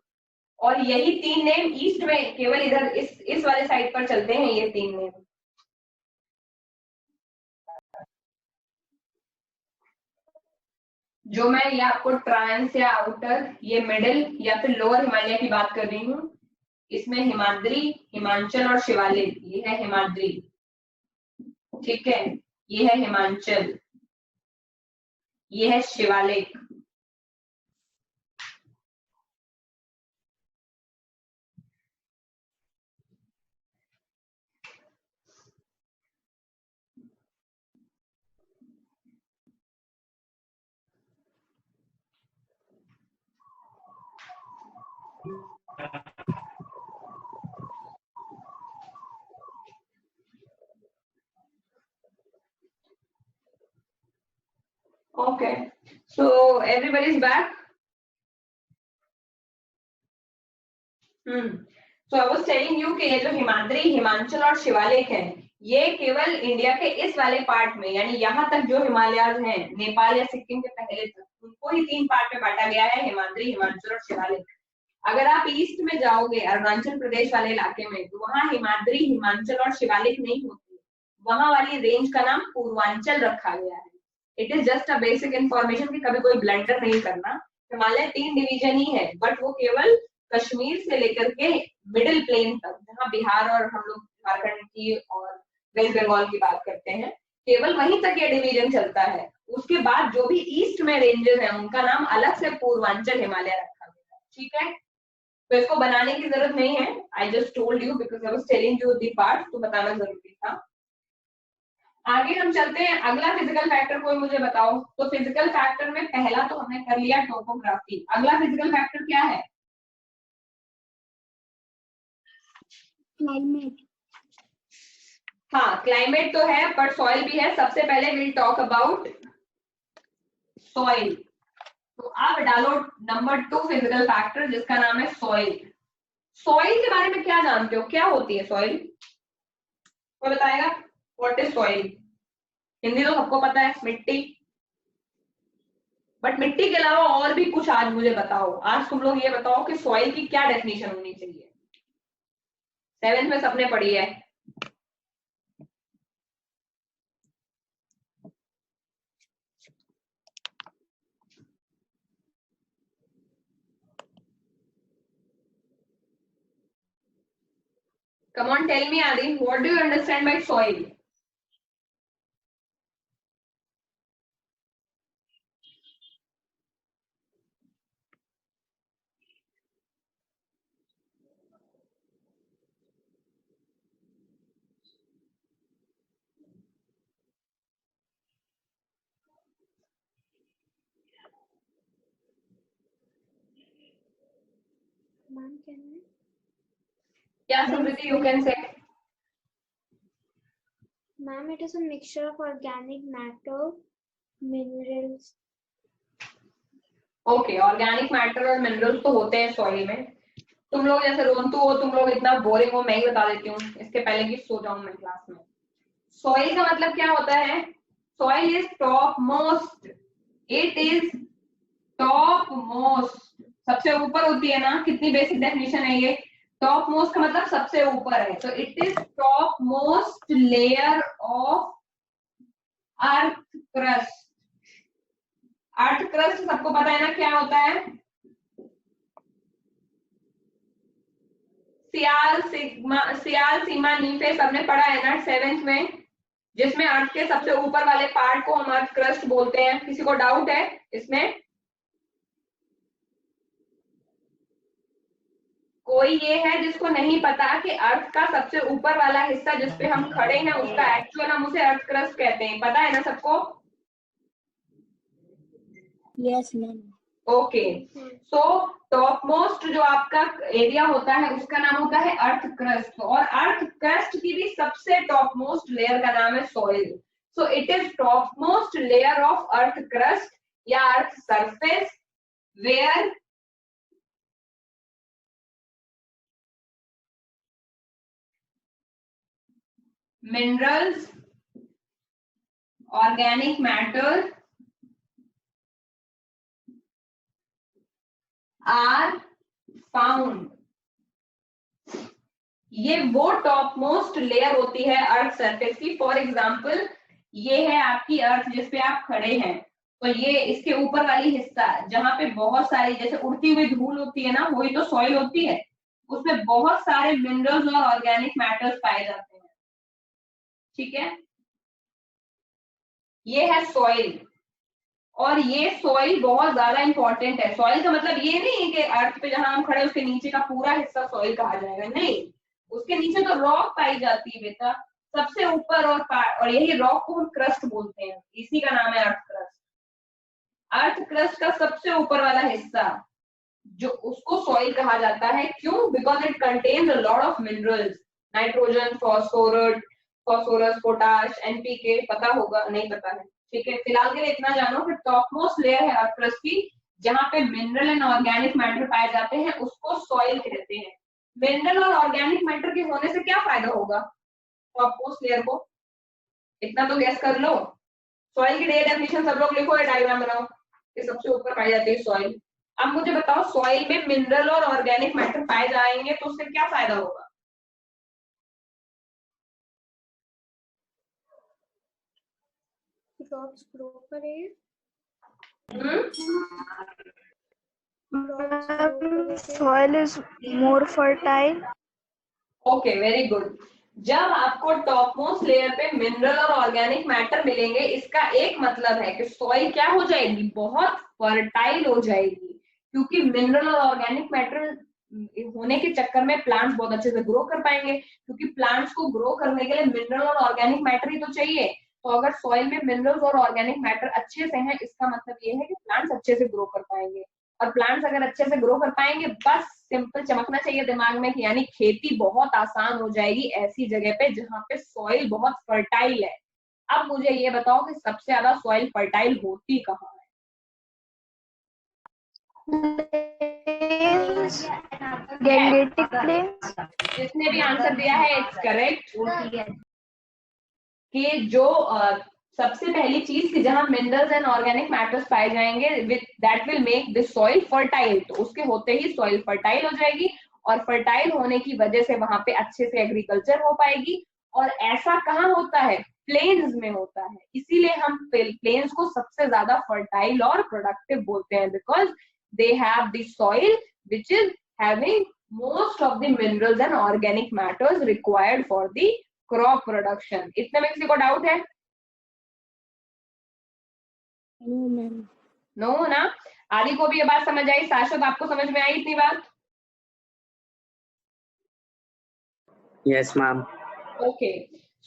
और यही 3 नेम ईस्ट में केवल इधर इस वाले साइड पर चलते हैं, ये 3 नेम। जो मैं ये आपको ट्रांस या आउटर, ये मिडिल या फिर लोअर हिमालय की बात कर रही हूँ, इसमें हिमाद्री, हिमाचल और शिवालिक। ये है हिमाद्री, ठीक है, ये है हिमाचल, ये है Shivalik. Okay, so everybody is back. So I was telling you कि ये जो हिमाद्री, हिमाचल और शिवालिक है, ये केवल इंडिया के इस वाले पार्ट में, यानी यहाँ तक जो हिमालयाज हैं, नेपाल या सिक्किम के पहले तक, उनको ही 3 पार्ट में बांटा गया है, हिमाद्री, हिमाचल और शिवालिक। अगर आप ईस्ट में जाओगे अरुणाचल प्रदेश वाले इलाके में, तो वहाँ हिमाद्री, हिमाचल और शिवालिक नहीं होती, वहां वाली रेंज का नाम पूर्वांचल रखा गया है। It is just a basic information कि कभी कोई ब्लंडर नहीं करना। हिमालय 3 डिवीजन ही है, बट वो केवल कश्मीर से लेकर के मिडिल प्लेन तक, जहाँ बिहार और हम लोग झारखंड की और वेस्ट बंगाल की बात करते हैं, केवल वहीं तक ये डिवीजन चलता है। उसके बाद जो भी ईस्ट में रेंजेस हैं, उनका नाम अलग से पूर्वांचल हिमालय रखा गया है। ठीक है, तो इसको बनाने की जरूरत नहीं है, I just told you because I was telling you the part, तो बताना जरूरी था। आगे हम चलते हैं, अगला फिजिकल फैक्टर कोई मुझे बताओ। तो फिजिकल फैक्टर में पहला तो हमने कर लिया टोपोग्राफी, अगला फिजिकल फैक्टर क्या है? क्लाइमेट। हाँ क्लाइमेट तो है पर सॉइल भी है। सबसे पहले विल टॉक अबाउट सॉइल। तो आप डालो नंबर 2 फिजिकल फैक्टर जिसका नाम है सॉइल। सॉइल के बारे में क्या जानते हो, क्या होती है सॉइल, कोई बताएगा? What is soil? हिंदी तो सबको पता है, मिट्टी। बट मिट्टी के अलावा और भी कुछ आज मुझे बताओ। आज तुम लोग ये बताओ कि सॉइल की क्या डेफिनेशन होनी चाहिए। 7th में सबने पढ़ी है। Come on, tell me, Adi, what do you understand by soil? Ma'am can I? Yeah, Samriti, you can say. Ma'am, it is a mixture of organic matter, minerals. Okay, organic matter और minerals तो होते हैं soil में। तुम लोग जैसे रोंतु हो, तुम लोग इतना बोरिंग हो, मैं ही बता देती हूँ इसके पहले कि सो जाऊं मैं क्लास में। सॉइल का मतलब क्या होता है? Soil is top most, it is top most, सबसे ऊपर होती है ना। कितनी बेसिक डेफिनेशन है ये। टॉप मोस्ट का मतलब सबसे ऊपर है, तो it is top most layer of earth crust. Earth crust सबको पता है ना क्या होता है? सियाल सीमा नीफे सबने पढ़ा है ना 7th में, जिसमें अर्थ के सबसे ऊपर वाले पार्ट को हम अर्थ क्रस्ट बोलते हैं। किसी को डाउट है इसमें? कोई ये है जिसको नहीं पता कि अर्थ का सबसे ऊपर वाला हिस्सा जिसपे हम खड़े हैं उसका एक्चुअल हम उसे अर्थ क्रस्ट कहते हैं, पता है ना सबको? Yes ma'am. Okay, so top most जो आपका एरिया होता है उसका नाम होता है अर्थ क्रस्ट, और अर्थ क्रस्ट की भी सबसे टॉप मोस्ट लेयर का नाम है soil. So it is top most layer of earth crust या earth surface where minerals, organic matter are found। ये वो टॉप मोस्ट लेयर होती है अर्थ सरफेस की। फॉर एग्जाम्पल ये है आपकी अर्थ जिसपे आप खड़े हैं, तो ये इसके ऊपर वाली हिस्सा जहां पे बहुत सारी जैसे उड़ती हुई धूल होती है ना, वही तो सॉइल होती है। उसमें बहुत सारे मिनरल्स और ऑर्गेनिक मैटर्स पाए जाते हैं, ठीक है। ये है सॉइल, और ये सॉइल बहुत ज्यादा इंपॉर्टेंट है। सॉइल का मतलब ये नहीं है कि अर्थ पे जहां हम खड़े उसके नीचे का पूरा हिस्सा सॉइल कहा जाएगा, नहीं। उसके नीचे तो रॉक पाई जाती है बेटा, सबसे ऊपर और यही रॉक को हम क्रस्ट बोलते हैं, इसी का नाम है अर्थ क्रस्ट। अर्थ क्रस्ट का सबसे ऊपर वाला हिस्सा जो उसको सॉइल कहा जाता है। क्यों? Because it contains a lot of minerals, nitrogen, phosphorus, potash, NPK, पता होगा, नहीं पता है, ठीक है। फिलहाल के लिए इतना जानो कि टॉप मोस्ट लेयर है अर्थ क्रस्ट की जहां पे मिनरल एंड ऑर्गेनिक मैटर पाए जाते हैं, उसको सॉइल कहते हैं। मिनरल और ऑर्गेनिक मैटर के होने से क्या फायदा होगा टॉप मोस्ट लेयर को? इतना तो गैस कर लो। सॉइल की डेफिनेशन सब लोग लिखो या डायग्राम बनाओ। ये सबसे ऊपर पाई जाती है सॉइल। अब मुझे बताओ सॉइल में मिनरल और ऑर्गेनिक मैटर पाए जाएंगे तो उससे क्या फायदा होगा? Crops grow करें। Soil is more fertile. Okay, very good. जब आपको टॉप मोस्ट लेयर पे मिनरल और ऑर्गेनिक मैटर मिलेंगे, इसका एक मतलब है कि सॉइल क्या हो जाएगी? बहुत फर्टाइल हो जाएगी, क्योंकि मिनरल और ऑर्गेनिक मैटर होने के चक्कर में प्लांट्स बहुत अच्छे से ग्रो कर पाएंगे, क्योंकि प्लांट्स को ग्रो करने के लिए मिनरल और ऑर्गेनिक मैटर ही तो चाहिए। तो अगर सॉइल में मिनरल्स और ऑर्गेनिक मैटर अच्छे से हैं, इसका मतलब ये है कि प्लांट्स अच्छे से ग्रो कर पाएंगे, और प्लांट्स अगर अच्छे से ग्रो कर पाएंगे, बस सिंपल चमकना चाहिए दिमाग में कि यानी खेती बहुत आसान हो जाएगी ऐसी जगह पे जहाँ पे सॉइल बहुत फर्टाइल है। अब मुझे ये बताओ कि सबसे ज्यादा सॉइल फर्टाइल होती कहाँ है? Gangetic plains. जिसने भी आंसर दिया है इट्स करेक्ट कि जो सबसे पहली चीज कि जहां मिनरल्स एंड ऑर्गेनिक मैटर्स पाए जाएंगे with that will make this soil fertile, तो उसके होते ही सॉइल फर्टाइल हो जाएगी और फर्टाइल होने की वजह से वहां पे अच्छे से एग्रीकल्चर हो पाएगी। और ऐसा कहाँ होता है? प्लेन्स में होता है। इसीलिए हम प्लेन्स को सबसे ज्यादा फर्टाइल और प्रोडक्टिव बोलते हैं because they have the soil which is having most of the minerals and organic matters required for the crop production. इतने में किसी को डाउट है? No, ma'am. नो ना? आदि को भी ये बात समझ आई? शाश्वत आपको समझ में आई इतनी बात? Yes ma'am. Okay,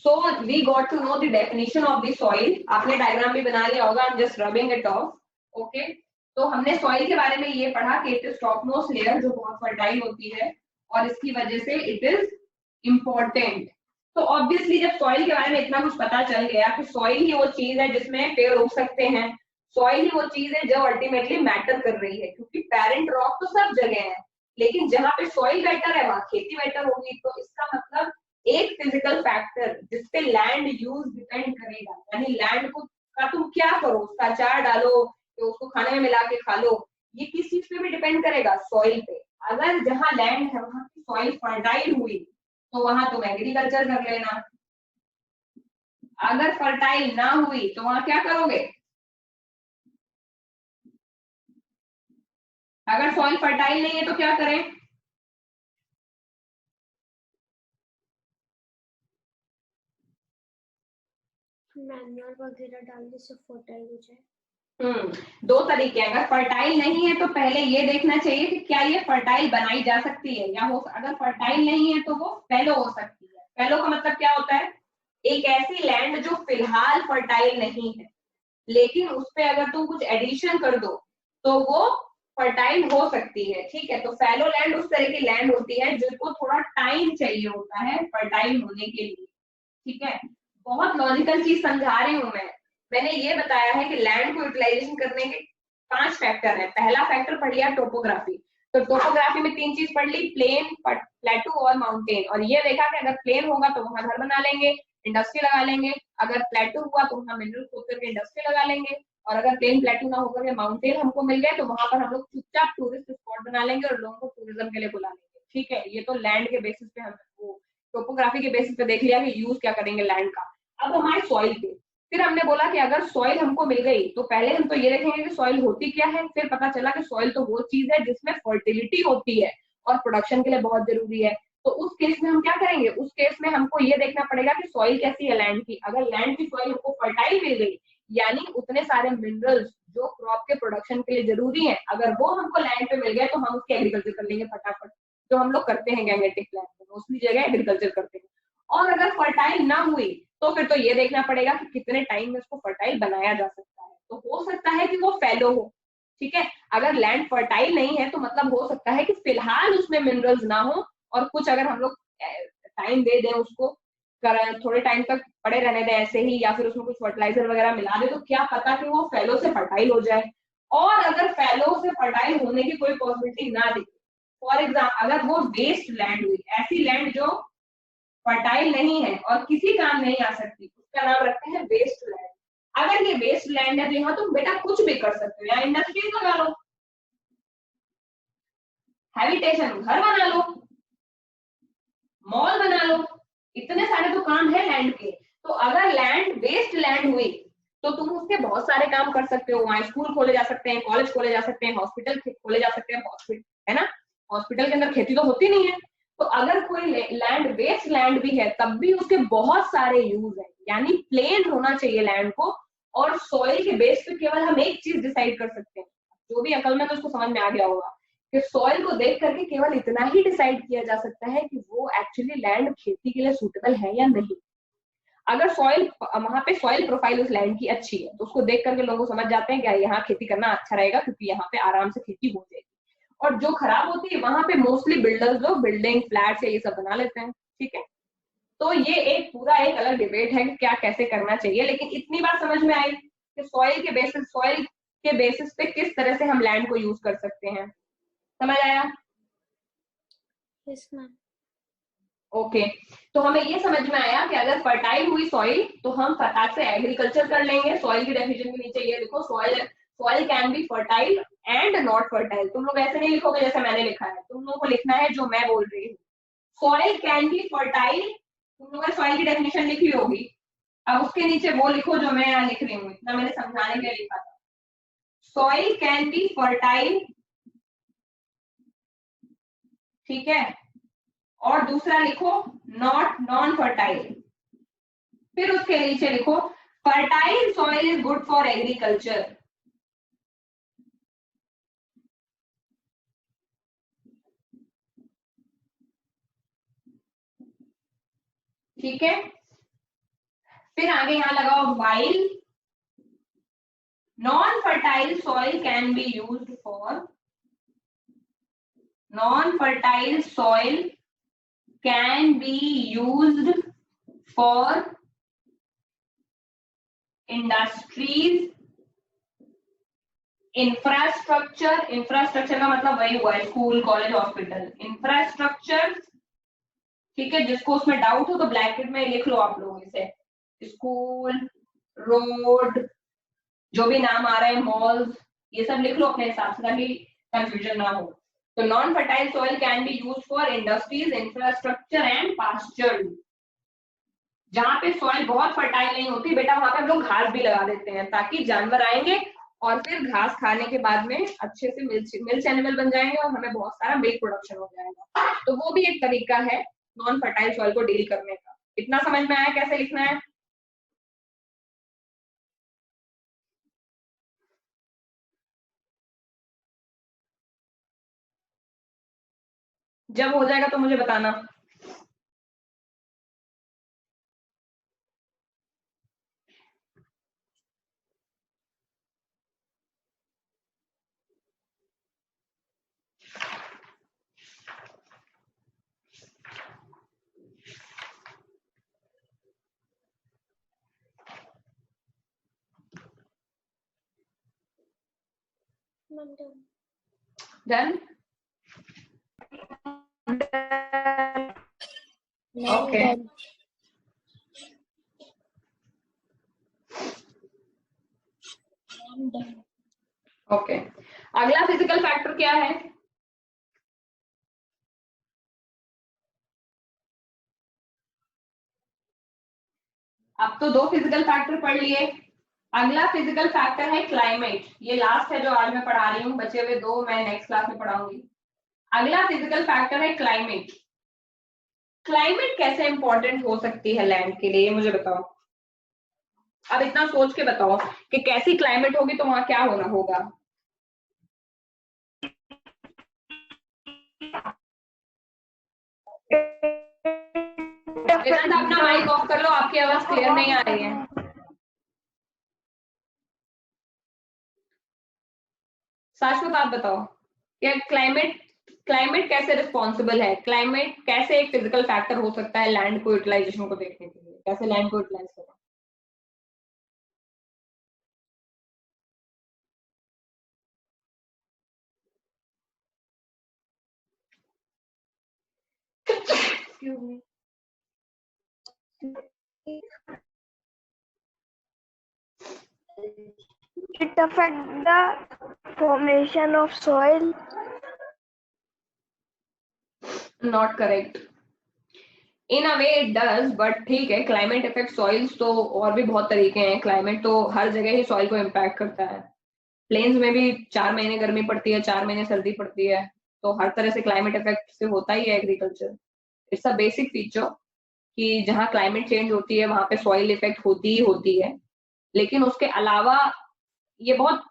so we got to know the definition of the soil. आपने डायग्राम भी बना लिया होगा, I am just rubbing it off. Okay, तो हमने सॉइल के बारे में ये पढ़ा कि इट इज टॉपमोस्ट लेयर जो बहुत फर्टाइल होती है और इसकी वजह से इट इज इम्पोर्टेंट। तो ऑब्वियसली जब सॉइल के बारे में इतना कुछ पता चल गया कि सॉइल ही वो चीज है जिसमें पेड़ उग सकते हैं, सॉइल ही वो चीज है जो अल्टीमेटली मैटर कर रही है, क्योंकि पेरेंट रॉक तो सब जगह है लेकिन जहां पे सॉइल बेटर है वहां खेती बेटर होगी। तो इसका मतलब एक फिजिकल फैक्टर जिसपे लैंड यूज डिपेंड करेगा, यानी लैंड को का तुम क्या करो, उसका अचार डालो तो उसको खाने में मिला के खा लो, ये किस चीज पे भी डिपेंड करेगा? सॉइल पे। अगर जहां लैंड है वहां की सॉइल फर्टाइल हुई तो वहां तुम एग्रीकल्चर कर लेना, अगर फर्टाइल ना हुई तो वहां क्या करोगे? अगर सॉइल फर्टाइल नहीं है तो क्या करें? मैन्योर वगैरह डाल दे सब फर्टाइल हो जाए। दो तरीके हैं। अगर फर्टाइल नहीं है तो पहले ये देखना चाहिए कि क्या ये फर्टाइल बनाई जा सकती है या हो, अगर फर्टाइल नहीं है तो वो फैलो हो सकती है। फैलो का मतलब क्या होता है? एक ऐसी लैंड जो फिलहाल फर्टाइल नहीं है लेकिन उस पे अगर तुम कुछ एडिशन कर दो तो वो फर्टाइल हो सकती है। ठीक है, तो फैलो लैंड उस तरह की लैंड होती है जिसको थोड़ा टाइम चाहिए होता है फर्टाइल होने के लिए। ठीक है, बहुत लॉजिकल चीज समझा रही हूँ मैं। मैंने ये बताया है कि लैंड को यूटिलाइजेशन करने के 5 फैक्टर है। पहला फैक्टर पढ़ लिया टोपोग्राफी, तो टोपोग्राफी में 3 चीज पढ़ ली, प्लेन, प्लेटू और माउंटेन, और ये देखा कि अगर प्लेन होगा तो वहां घर बना लेंगे, इंडस्ट्री लगा लेंगे, अगर प्लेटू हुआ तो वहां मिनरल खोद करके इंडस्ट्री लगा लेंगे, और अगर प्लेन प्लेटू ना होकर के माउंटेन हमको मिल गए तो वहां पर हम लोग चुपचाप टूरिस्ट स्पॉट बना लेंगे और लोगों को टूरिज्म के लिए बुला लेंगे। ठीक है, ये तो लैंड के बेसिस पे हम वो टोपोग्राफी के बेसिस पे देख लिया कि यूज क्या करेंगे लैंड का। अब हमारे सॉइल पे फिर हमने बोला कि अगर सॉइल हमको मिल गई तो पहले हम तो ये देखेंगे कि सॉइल होती क्या है, फिर पता चला कि सॉइल तो वो चीज है जिसमें फर्टिलिटी होती है और प्रोडक्शन के लिए बहुत जरूरी है। तो उस केस में हम क्या करेंगे? उस केस में हमको ये देखना पड़ेगा कि सॉइल कैसी है लैंड की। अगर लैंड की सॉइल हमको फर्टाइल मिल गई यानी उतने सारे मिनरल्स जो क्रॉप के प्रोडक्शन के लिए जरूरी है अगर वो हमको लैंड पे मिल गए तो हम उसकी एग्रीकल्चर कर लेंगे फटाफट, जो हम लोग करते हैं गैंगेटिक लैंड में, मोस्टली जगह एग्रीकल्चर करते हैं। और अगर फर्टाइल ना हुई तो फिर तो ये देखना पड़ेगा कि कितने टाइम में उसको फर्टाइल बनाया जा सकता है। तो हो सकता है कि वो फैलो हो। ठीक है, अगर लैंड फर्टाइल नहीं है तो मतलब हो सकता है कि फिलहाल उसमें मिनरल्स ना हो और कुछ अगर हम लोग टाइम दे दें उसको, थोड़े टाइम तक पड़े रहने दें ऐसे ही, या फिर उसमें कुछ फर्टिलाइजर वगैरह मिला दे तो क्या पता कि वो फैलो से फर्टाइल हो जाए। और अगर फैलो से फर्टाइल होने की कोई पॉसिबिलिटी ना दिखे, फॉर एग्जाम्पल अगर वो वेस्ट लैंड हुई, ऐसी लैंड जो फर्टाइल नहीं है और किसी काम नहीं आ सकती, उसका नाम रखते हैं वेस्ट लैंड। अगर ये वेस्ट लैंड है तो यहाँ तुम बेटा कुछ भी कर सकते हो, यहाँ इंडस्ट्रीज लगा लो, हैबिटेशन घर बना लो, मॉल बना लो, इतने सारे तो काम है लैंड के। तो अगर लैंड वेस्ट लैंड हुई तो तुम उसके बहुत सारे काम कर सकते हो, वहां स्कूल खोले जा सकते हैं, कॉलेज खोले जा सकते हैं, हॉस्पिटल खोले जा सकते हैं, हॉस्पिटल है ना, हॉस्पिटल के अंदर खेती तो होती नहीं है। तो अगर कोई लैंड वेस्ट लैंड भी है तब भी उसके बहुत सारे यूज है, यानी प्लेन होना चाहिए लैंड को, और सॉइल के बेस पे केवल हम एक चीज डिसाइड कर सकते हैं, जो भी अकल में तो उसको समझ में आ गया होगा कि सॉइल को देख करके केवल इतना ही डिसाइड किया जा सकता है कि वो एक्चुअली लैंड खेती के लिए सूटेबल है या नहीं। अगर सॉइल वहां पे सॉइल प्रोफाइल उस लैंड की अच्छी है तो उसको देख करके लोग समझ जाते हैं कि यहाँ खेती करना अच्छा रहेगा क्योंकि यहाँ पे आराम से खेती हो जाएगी। और और जो खराब होती है वहां पे मोस्टली बिल्डर्स जो बिल्डिंग फ्लैट्स ये सब बना लेते हैं, ठीक है। तो ये एक पूरा एक अलग डिबेट है कि क्या कैसे करना चाहिए, लेकिन इतनी बात समझ में आई कि सॉइल के बेसिस पे किस तरह से हम लैंड को यूज कर सकते हैं, समझ आया? Yes ma'am. ओके, तो हमें ये समझ में आया कि अगर फर्टाइल हुई सॉइल तो हम फटाक से एग्रीकल्चर कर लेंगे। सॉइल की डेफिनेशन के नीचे ये देखो, soil can be fertile and not fertile. तुम लोग ऐसे नहीं लिखोगे जैसे मैंने लिखा है, तुम लोगों को लिखना है जो मैं बोल रही हूँ। सॉइल कैन बी फर्टाइल, तुम लोगों ने सॉइल की डेफिनेशन लिखी होगी, अब उसके नीचे वो लिखो जो मैं यहाँ लिख रही हूँ, इतना मैंने समझाने के लिए लिखा था। सॉइल कैन बी फर्टाइल, ठीक है, और दूसरा लिखो नॉन फर्टाइल। फिर उसके नीचे लिखो fertile soil is good for agriculture. ठीक है, फिर आगे यहां लगाओ while non fertile soil can be used for, non-fertile soil can be used for industries, infrastructure का मतलब वही हुआ है स्कूल कॉलेज हॉस्पिटल, इंफ्रास्ट्रक्चर, ठीक है। जिसको उसमें डाउट हो तो ब्लैकेट में लिख लो आप लोग इसे, स्कूल, रोड, जो भी नाम आ रहा है, मॉल्स, ये सब लिख लो अपने हिसाब से ताकि कंफ्यूजन ना हो। तो non fertile soil can be use for industries, infrastructure and pasture. जहां पे सॉइल बहुत फर्टाइल नहीं होती बेटा वहां पे हम लोग घास भी लगा देते हैं ताकि जानवर आएंगे और फिर घास खाने के बाद में अच्छे से मिल्क एनिमल बन जाएंगे और हमें बहुत सारा मिल्क प्रोडक्शन हो जाएगा। तो वो भी एक तरीका है नॉन फर्टाइल सॉइल को डील करने का। इतना समझ में आया कैसे लिखना है? जब हो जाएगा तो मुझे बताना। डन? Okay, okay. अगला फिजिकल फैक्टर क्या है? अब तो दो फिजिकल फैक्टर पढ़ लिए, अगला फिजिकल फैक्टर है क्लाइमेट। ये लास्ट है जो आज मैं पढ़ा रही हूँ, बचे हुए दो मैं नेक्स्ट क्लास में पढ़ाऊंगी। अगला फिजिकल फैक्टर है क्लाइमेट। क्लाइमेट कैसे इंपॉर्टेंट हो सकती है लैंड के लिए, मुझे बताओ। अब इतना सोच के बताओ कि कैसी क्लाइमेट होगी तो वहां क्या होना होगा। अपना माइक ऑफ कर लो, आपकी आवाज क्लियर नहीं आ रही है। शाश्वत आप बताओ, क्या क्लाइमेट कैसे रिस्पॉन्सिबल है, क्लाइमेट कैसे एक फिजिकल फैक्टर हो सकता है लैंड को यूटिलाइजेशन को देखने के लिए, कैसे लैंड को यूटिलाइज करें? Excuse me. It affects the formation of soil. Not correct. In a way it does, but ठीक है, क्लाइमेट इफेक्ट सॉइल्स तो और भी बहुत तरीके हैं। क्लाइमेट तो हर जगह ही सॉइल को इम्पैक्ट करता है। प्लेन्स में भी 4 महीने गर्मी पड़ती है, 4 महीने सर्दी पड़ती है, तो हर तरह से क्लाइमेट इफेक्ट से होता ही है agriculture. It's a basic feature कि जहाँ क्लाइमेट चेंज होती है वहां पे सॉइल इफेक्ट होती ही होती है। लेकिन उसके अलावा ये बहुत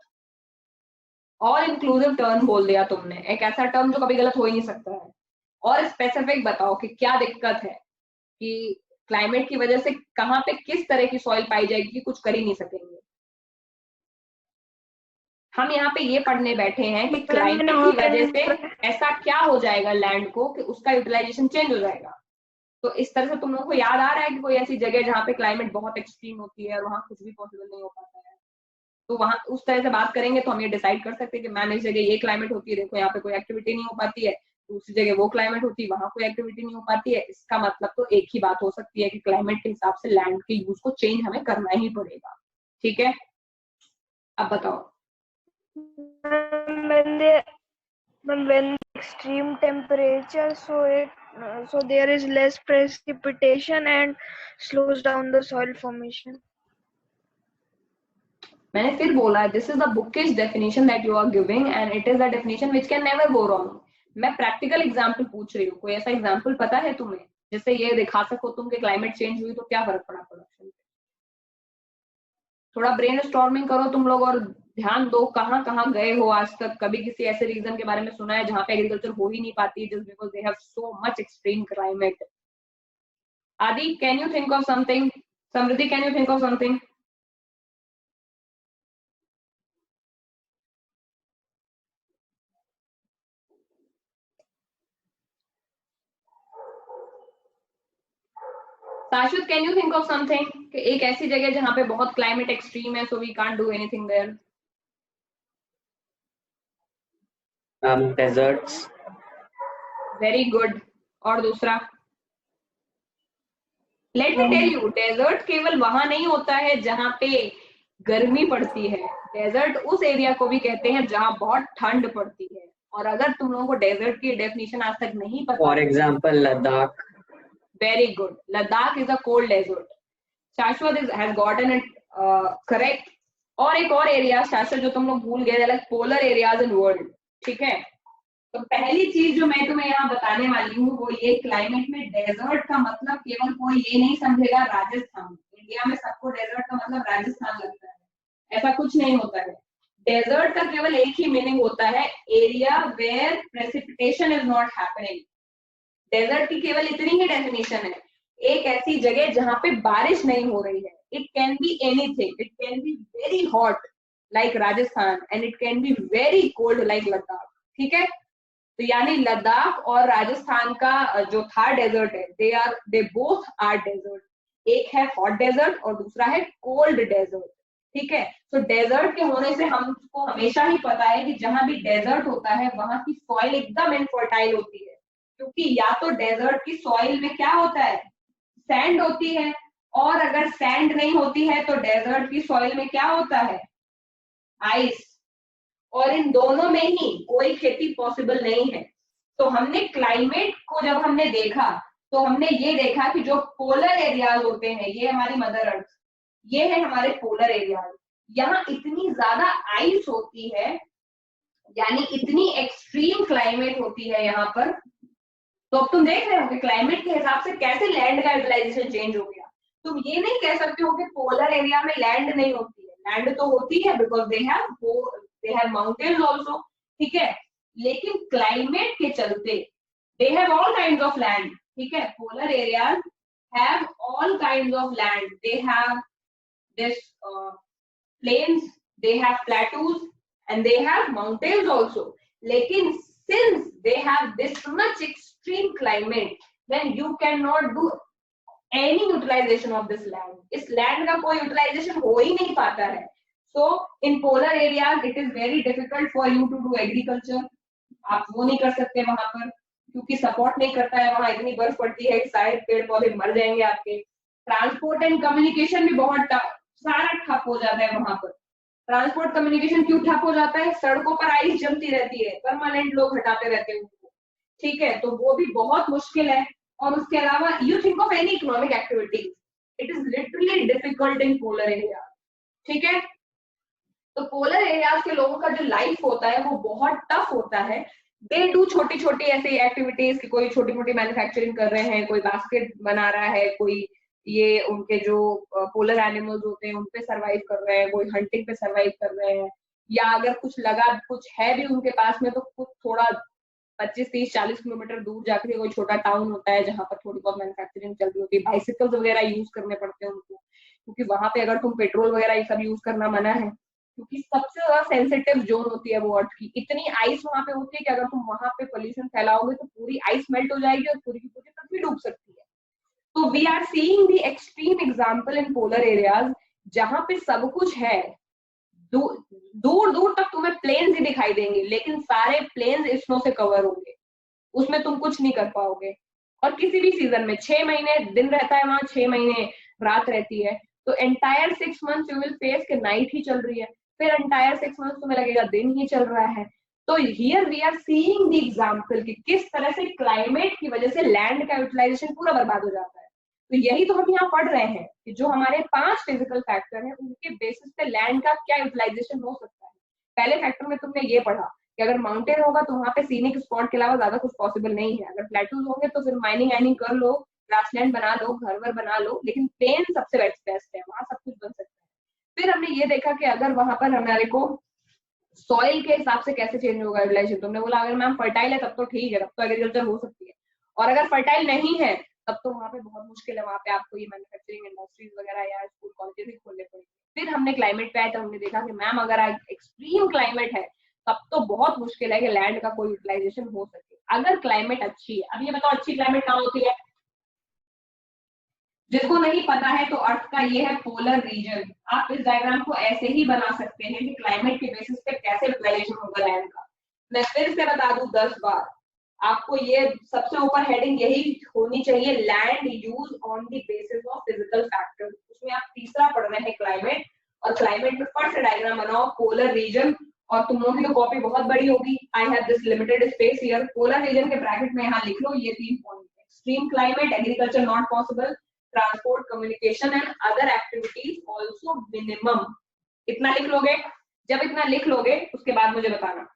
ऑल इंक्लूसिव टर्म बोल दिया तुमने, एक ऐसा टर्म जो कभी गलत हो ही नहीं सकता है। और स्पेसिफिक बताओ कि क्या दिक्कत है कि क्लाइमेट की वजह से कहाँ पे किस तरह की सॉइल पाई जाएगी कि कुछ कर ही नहीं सकेंगे। हम यहाँ पे ये पढ़ने बैठे हैं कि क्लाइमेट की वजह से ऐसा क्या हो जाएगा लैंड को कि उसका यूटिलाइजेशन चेंज हो जाएगा। तो इस तरह से तुम लोगों को याद आ रहा है कि कोई ऐसी जगह जहाँ पे क्लाइमेट बहुत एक्सट्रीम होती है और वहाँ कुछ भी पॉसिबल नहीं हो पाता है, तो वहां उस तरह से बात करेंगे तो हम ये डिसाइड कर सकते हैं कि मैम इस जगह ये क्लाइमेट होती है, देखो यहाँ पे कोई एक्टिविटी नहीं हो पाती है, दूसरी जगह वो क्लाइमेट होती है, वहां कोई एक्टिविटी नहीं हो पाती है। इसका मतलब तो एक ही बात हो सकती है कि क्लाइमेट के हिसाब से लैंड के यूज को चेंज हमें करना ही पड़ेगा। ठीक है, अब बताओ। when extreme temperature, so there is less precipitation and slows down the soil formation. मैंने फिर बोला this is the bookish definition that you are giving and it is a definition which can never go wrong. मैं practical example पूछ रही हूँ, कोई ऐसा example पता है तुम्हें जिससे ये दिखा सको तुम कि क्लाइमेट चेंज हुई तो क्या फर्क पड़ा प्रोडक्शन पे? थोड़ा ब्रेन स्टॉर्मिंग करो तुम लोग और ध्यान दो कहाँ कहाँ गए हो आज तक। कभी किसी ऐसे रीजन के बारे में सुना है जहाँ पे एग्रीकल्चर हो ही नहीं पाती just because they have so much extreme climate? Aadi can you think of something? Samriddhi can you think of something? Shashwat can you think of something कि एक ऐसी जगह जहाँ पे बहुत क्लाइमेट एक्सट्रीम है so we can't do anything there? Deserts. Very good. और दूसरा? Let me tell you, desert केवल वहां नहीं होता है जहाँ पे गर्मी पड़ती है, डेजर्ट उस एरिया को भी कहते हैं जहाँ बहुत ठंड पड़ती है। और अगर तुम लोगों को डेजर्ट की डेफिनेशन आज तक नहीं पता, for example Ladakh. Very good, Ladakh is a cold desert. Shashwat has gotten it correct. और एक और एरिया शाश्वत जो तुम लोग भूल गए, like polar areas in world. ठीक है, तो पहली चीज जो मैं तुम्हें यहाँ बताने वाली हूँ वो ये, क्लाइमेट में डेजर्ट का मतलब केवल कोई ये नहीं समझेगा राजस्थान। इंडिया में सबको डेजर्ट का मतलब राजस्थान लगता है, ऐसा कुछ नहीं होता है। डेजर्ट का केवल एक ही मीनिंग होता है, area where precipitation is not happening. Desert की केवल इतनी ही डेफिनेशन है, एक ऐसी जगह जहां पे बारिश नहीं हो रही है। It can be anything, it can be very hot like Rajasthan and it can be very cold like Ladakh. ठीक है, तो यानी लद्दाख और राजस्थान का जो था डेजर्ट है, दे बोथ आर डेजर्ट। एक है हॉट डेजर्ट और दूसरा है कोल्ड डेजर्ट। ठीक है, तो डेजर्ट के होने से हमको हमेशा ही पता है कि जहां भी डेजर्ट होता है वहां की सॉइल एकदम इनफर्टाइल होती है, क्योंकि या तो डेजर्ट की सॉइल में क्या होता है, सैंड होती है, और अगर सैंड नहीं होती है तो डेजर्ट की सॉइल में क्या होता है, आइस। और इन दोनों में ही कोई खेती पॉसिबल नहीं है। तो हमने क्लाइमेट को जब हमने देखा तो हमने ये देखा कि जो पोलर एरियाज होते हैं, ये हमारी मदर अर्थ, ये है हमारे पोलर एरियाज, यहाँ इतनी ज्यादा आइस होती है, यानी इतनी एक्सट्रीम क्लाइमेट होती है यहाँ पर। तो अब तुम देख रहे हो कि क्लाइमेट के हिसाब से कैसे लैंड का यूटिलाइजेशन चेंज हो गया। तुम ये नहीं कह सकते हो कि पोलर एरिया में लैंड नहीं होती है, लैंड तो होती है because they have mountains also. ठीक है, लेकिन क्लाइमेट के चलते they have all kinds of land. ठीक है, polar areas have all kinds of land, they have this plains, they have plateaus and they have mountains also. लेकिन since they have this much extreme climate, then you cannot do any utilization of this land. इस land का कोई utilization हो ही नहीं पाता है। So in polar areas it is very difficult for you to do agriculture. आप वो नहीं कर सकते वहां पर, क्योंकि सपोर्ट नहीं करता है, वहां इतनी बर्फ पड़ती है कि शायद पेड़ पौधे मर जाएंगे आपके। ट्रांसपोर्ट एंड कम्युनिकेशन भी बहुत सारा ठप हो जाता है वहां पर। ट्रांसपोर्ट कम्युनिकेशन क्यों ठप हो जाता है, सड़कों पर आइस जमती रहती है, परमानेंट लोग हटाते रहते हैं उनको। ठीक है, तो वो भी बहुत मुश्किल है। और उसके अलावा you think of any economic activities, it is literally difficult in polar area. ठीक है, तो पोलर एरियाज के लोगों का जो लाइफ होता है वो बहुत टफ होता है। दे डू छोटी छोटी ऐसी एक्टिविटीज कि कोई छोटी मोटी मैन्युफैक्चरिंग कर रहे हैं, कोई बास्केट बना रहा है, कोई ये उनके जो पोलर एनिमल्स होते हैं उन पे सर्वाइव कर रहे हैं, कोई हंटिंग पे सर्वाइव कर रहे हैं, या अगर कुछ लगा कुछ है भी उनके पास में तो कुछ थोड़ा 25, 30, 40 किलोमीटर दूर जाकर कोई छोटा टाउन होता है जहां पर थोड़ी बहुत मैन्युफैक्चरिंग चल रही होती है। बाइसिकल्स वगैरह यूज करने पड़ते हैं उनको, क्योंकि वहां पे अगर तुम पेट्रोल वगैरह ये सब यूज करना मना है, क्योंकि सबसे ज्यादा सेंसिटिव जोन होती है वो अर्थ की। इतनी आइस वहां पे होती है कि अगर तुम वहां पे पोल्यूशन फैलाओगे तो पूरी आइस मेल्ट हो जाएगी और पूरी की पूरी पृथ्वी डूब सकती है। तो we are seeing the extreme example in polar areas, जहां पे सब कुछ है, दूर दूर तक तुम्हें प्लेन्स ही दिखाई देंगे, लेकिन सारे प्लेन्स स्नो से कवर होंगे, उसमें तुम कुछ नहीं कर पाओगे। और किसी भी सीजन में 6 महीने दिन रहता है वहां, 6 महीने रात रहती है, तो entire 6 months you will face के नाइट ही चल रही है, फिर एंटायर 6 मंथ्स तुम्हें लगेगा दिन ही चल रहा है। तो here we are seeing the example कि किस तरह से क्लाइमेट की वजह से लैंड का यूटिलाइजेशन पूरा बर्बाद हो जाता है। तो यही तो हम यहाँ पढ़ रहे हैं कि जो हमारे 5 फिजिकल फैक्टर हैं उनके बेसिस पे लैंड का क्या यूटिलाइजेशन हो सकता है। पहले फैक्टर में तुमने ये पढ़ा कि अगर माउंटेन होगा तो वहां पे सीनिक स्पॉट के अलावा ज्यादा कुछ पॉसिबल नहीं है। अगर प्लेटूज होंगे तो फिर माइनिंग वाइनिंग कर लो, ग्रासलैंड बना लो, घर वर बना लो, लेकिन प्लेन सबसे बेस्ट है, वहां सब कुछ बन सकता है। फिर हमने ये देखा कि अगर वहां पर हमारे को सॉइल के हिसाब से कैसे चेंज होगा यूटिलाइजेशन। तुमने बोला अगर मैम फर्टाइल है तब तो ठीक है, तब तो एग्रीकल्चर हो सकती है, और अगर फर्टाइल नहीं है तब तो वहां पे बहुत मुश्किल है, वहां पे आपको ये मैन्युफैक्चरिंग इंडस्ट्रीज वगैरह या स्कूल कॉलेजेस ही खोलने पड़ेंगे। फिर हमने क्लाइमेट पे आए तो हमने देखा कि मैम अगर एक्सट्रीम क्लाइमेट है तब तो बहुत मुश्किल है कि लैंड का कोई यूटिलाइजेशन हो सके। अगर क्लाइमेट अच्छी है, अब ये बताओ अच्छी क्लाइमेट कहाँ होती है? जिसको नहीं पता है तो अर्थ का ये है पोलर रीजन। आप इस डायग्राम को ऐसे ही बना सकते हैं कि क्लाइमेट के बेसिस पे कैसे यूटिलाइजेशन होगा लैंड का। मैं फिर से बता दूं 10 बार, आपको ये सबसे ऊपर हेडिंग यही होनी चाहिए, land use on the basis of physical factor. उसमें आप तीसरा पढ़ रहे हैं क्लाइमेट, और क्लाइमेट में फर्स्ट डायग्राम बनाओ पोलर रीजन। और तुम लोगों की तो कॉपी बहुत बड़ी होगी, I have this limited space here. Polar region के ब्रैकेट में यहाँ लिख लो ये 3 point, extreme climate, agriculture not possible, transport, communication and other activities also minimum. इतना लिख लोगे? जब इतना लिख लोगे उसके बाद मुझे बताना।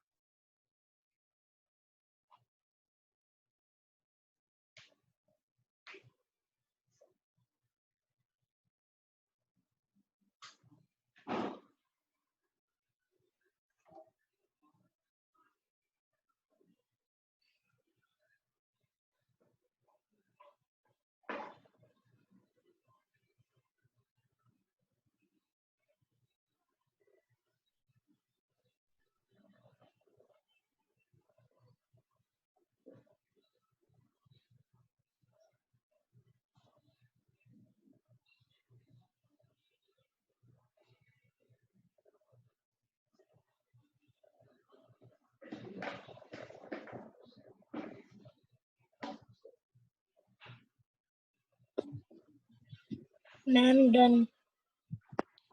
Ma'am done.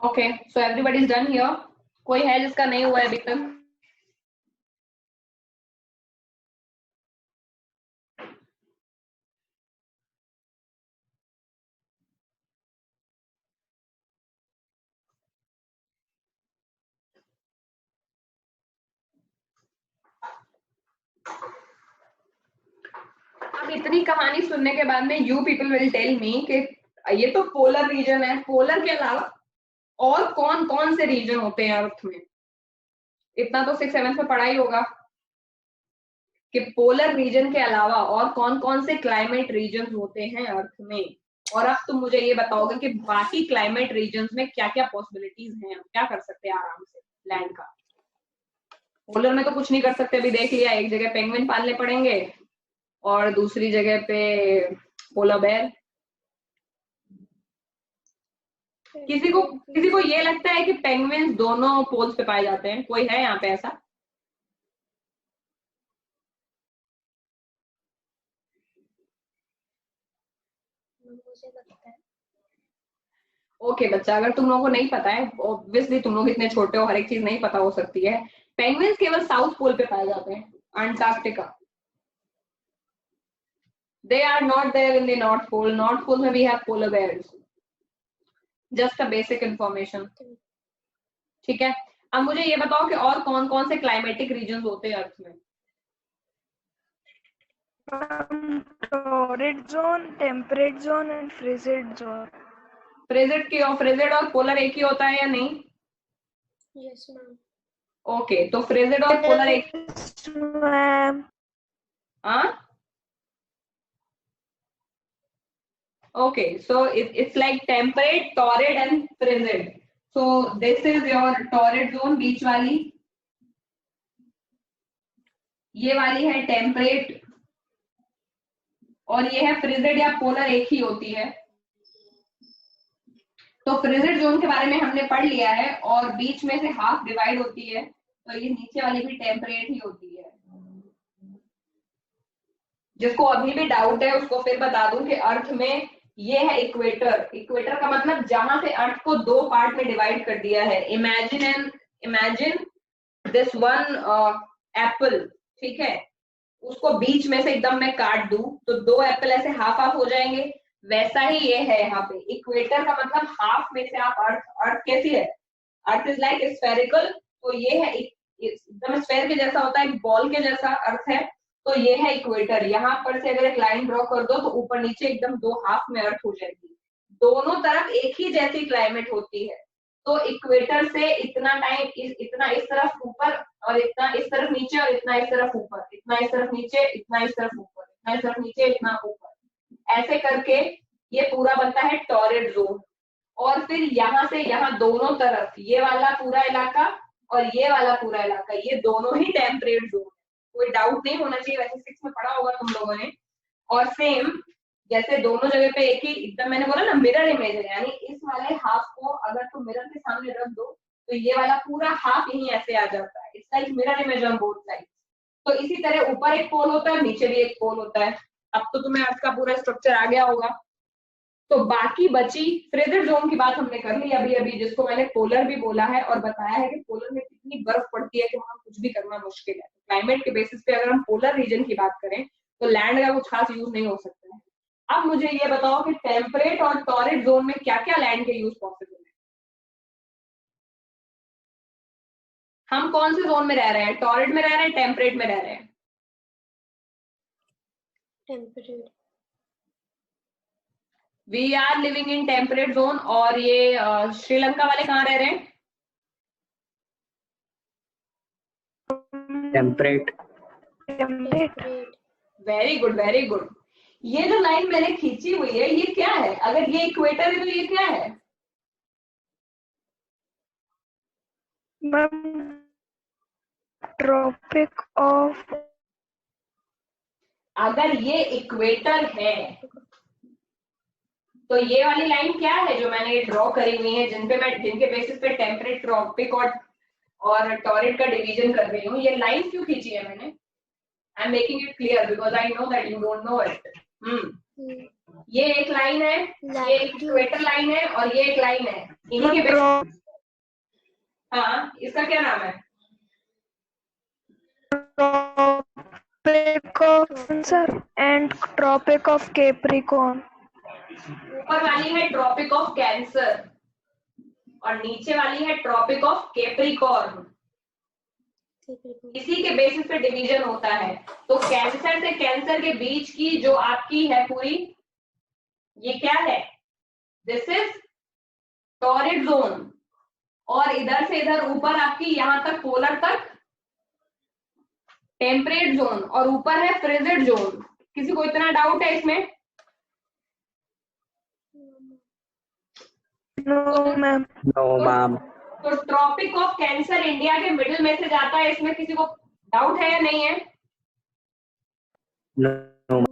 Okay, so everybody is done here. कोई है जिसका नहीं हुआ है अभी तक? अब इतनी कहानी सुनने के बाद में you people will tell me कि ये तो पोलर रीजन है, पोलर के अलावा और कौन कौन से रीजन होते हैं अर्थ में? इतना तो 6-7 में पढ़ा ही होगा कि पोलर रीजन के अलावा और कौन कौन से क्लाइमेट रीजन होते हैं अर्थ में। और अब तुम मुझे ये बताओगे कि बाकी क्लाइमेट रीजन में क्या क्या पॉसिबिलिटीज हैं, हम क्या कर सकते हैं आराम से लैंड का। पोलर में तो कुछ नहीं कर सकते, अभी देख लिया, एक जगह पेंगुइन पालने पड़ेंगे और दूसरी जगह पे पोलर बेयर। किसी को ये लगता है कि पेंगुइन्स दोनों पोल्स पे पाए जाते हैं? कोई है यहाँ पे ऐसा? मुझे लगता है। ओके बच्चा, अगर तुम लोगों को नहीं पता है, ऑब्वियसली तुम लोग इतने छोटे हो, हर एक चीज नहीं पता हो सकती है। पेंगुइन्स केवल साउथ पोल पे पाए जाते हैं, Antarctica. They are not there in the north pole. North pole में we have polar bears. Just a basic information, ठीक है? अब मुझे ये बताओ कि और कौन कौन से क्लाइमेटिक रीजन होते हैं अर्थ में? Torrid zone, temperate zone and frigid zone. Frigid और पोलर एक ही होता है या नहीं? Yes ma'am. ओके, तो फ्रिजिड और पोलर एक? मैम हाँ, okay, so it's like temperate, torrid and frigid. So this is your torrid zone, बीच वाली, ये वाली है टेम्परेट, और ये है फ्रिजिड या पोलर, एक ही होती है। तो फ्रिजिड जोन के बारे में हमने पढ़ लिया है, और बीच में से हाफ डिवाइड होती है, तो ये नीचे वाली भी टेम्परेट ही होती है। जिसको अभी भी डाउट है उसको फिर बता दूं कि अर्थ में ये है इक्वेटर। इक्वेटर का मतलब जहां से अर्थ को दो पार्ट में डिवाइड कर दिया है। इमेजिन दिस वन एप्पल, ठीक है, उसको बीच में से एकदम मैं काट दूं तो दो एप्पल ऐसे हाफ हाफ हो जाएंगे, वैसा ही ये है यहाँ पे। इक्वेटर का मतलब हाफ में से आप अर्थ कैसी है, अर्थ इज लाइक स्फेरिकल, तो ये है एकदम स्फेयर के जैसा होता है, एक बॉल के जैसा अर्थ है, तो ये है इक्वेटर। यहाँ पर से अगर एक लाइन ड्रॉ कर दो तो ऊपर नीचे एकदम दो हाफ में अर्थ हो जाएगी, दोनों तरफ एक ही जैसी क्लाइमेट होती है। तो इक्वेटर से इतना टाइम इतना इस तरफ ऊपर, और इतना इस तरफ नीचे, और इतना इस तरफ ऊपर, इतना इस तरफ नीचे, इतना इस तरफ ऊपर, इतना इस तरफ नीचे, इतना ऊपर, ऐसे करके ये पूरा बनता है टॉरिड जोन। और फिर यहाँ से यहाँ दोनों तरफ ये वाला पूरा इलाका और ये वाला पूरा इलाका, ये दोनों ही टेम्परेट जोन, कोई डाउट नहीं होना चाहिए, वैसे 6 में पढ़ा होगा तुम लोगों ने। और सेम जैसे दोनों जगह पे एक ही, एकदम मैंने बोला ना मिरर इमेज है, यानी इस वाले हाफ को अगर तुम मिरर के सामने रख दो तो ये वाला पूरा हाफ यहीं ऐसे आ जाता है। It's like mirror image on both side. तो इसी तरह ऊपर एक पोल होता है, नीचे भी एक पोल होता है। अब तो तुम्हें अर्थ का पूरा स्ट्रक्चर आ गया होगा। तो बाकी बची फ्रिजिड जोन की बात हमने कर ली अभी अभी, जिसको मैंने पोलर भी बोला है और बताया है कि पोलर में कितनी बर्फ पड़ती है कि वहां कुछ भी करना मुश्किल है। क्लाइमेट के बेसिस पे अगर हम पोलर रीजन की बात करें तो लैंड का कुछ खास यूज नहीं हो सकता है। अब मुझे ये बताओ कि टेम्परेट और टॉरिड जोन में क्या क्या लैंड के यूज पॉसिबल है। हम कौन से जोन में रह रहे हैं, टॉरिड में रह रहे हैं, टेम्परेट में रह रहे हैं? Temperate. We are living in temperate zone. और ये श्रीलंका वाले कहाँ रह रहे हैं? Temperate. Temperate. Very good, very good. ये जो लाइन मैंने खींची हुई है ये क्या है? अगर ये इक्वेटर है तो ये क्या है? ट्रॉपिक ऑफ, अगर ये इक्वेटर है तो ये वाली लाइन क्या है जो मैंने ड्रॉ करी हुई है, जिनके बेसिस पे टेम्परेट, ट्रॉपिक और टॉरिड का डिवीजन कर रही हूँ? ये लाइन क्यों खींची है मैंने? I am making it clear because I know that you don't know it. ये एक लाइन है, ये एक इक्वेटर लाइन है, और ये एक लाइन है, इन्हीं के बेसिस। हाँ, इसका क्या नाम है? Tropic of Cancer and Tropic of Capricorn. ऊपर वाली है ट्रॉपिक ऑफ कैंसर और नीचे वाली है ट्रॉपिक ऑफ कैप्रिकॉर्न। इसी के बेसिस पे डिवीजन होता है। तो कैंसर से कैंसर के बीच की जो आपकी है पूरी, ये क्या है? This is torrid zone. और इधर से इधर ऊपर आपकी यहां तक पोलर तक टेम्परेट जोन, और ऊपर है फ्रिजिड जोन। किसी को इतना डाउट है इसमें? No ma'am. No ma'am. तो ट्रॉपिक ऑफ कैंसर इंडिया के मिडिल में से जाता है, इसमें किसी को डाउट है या नहीं है? नो।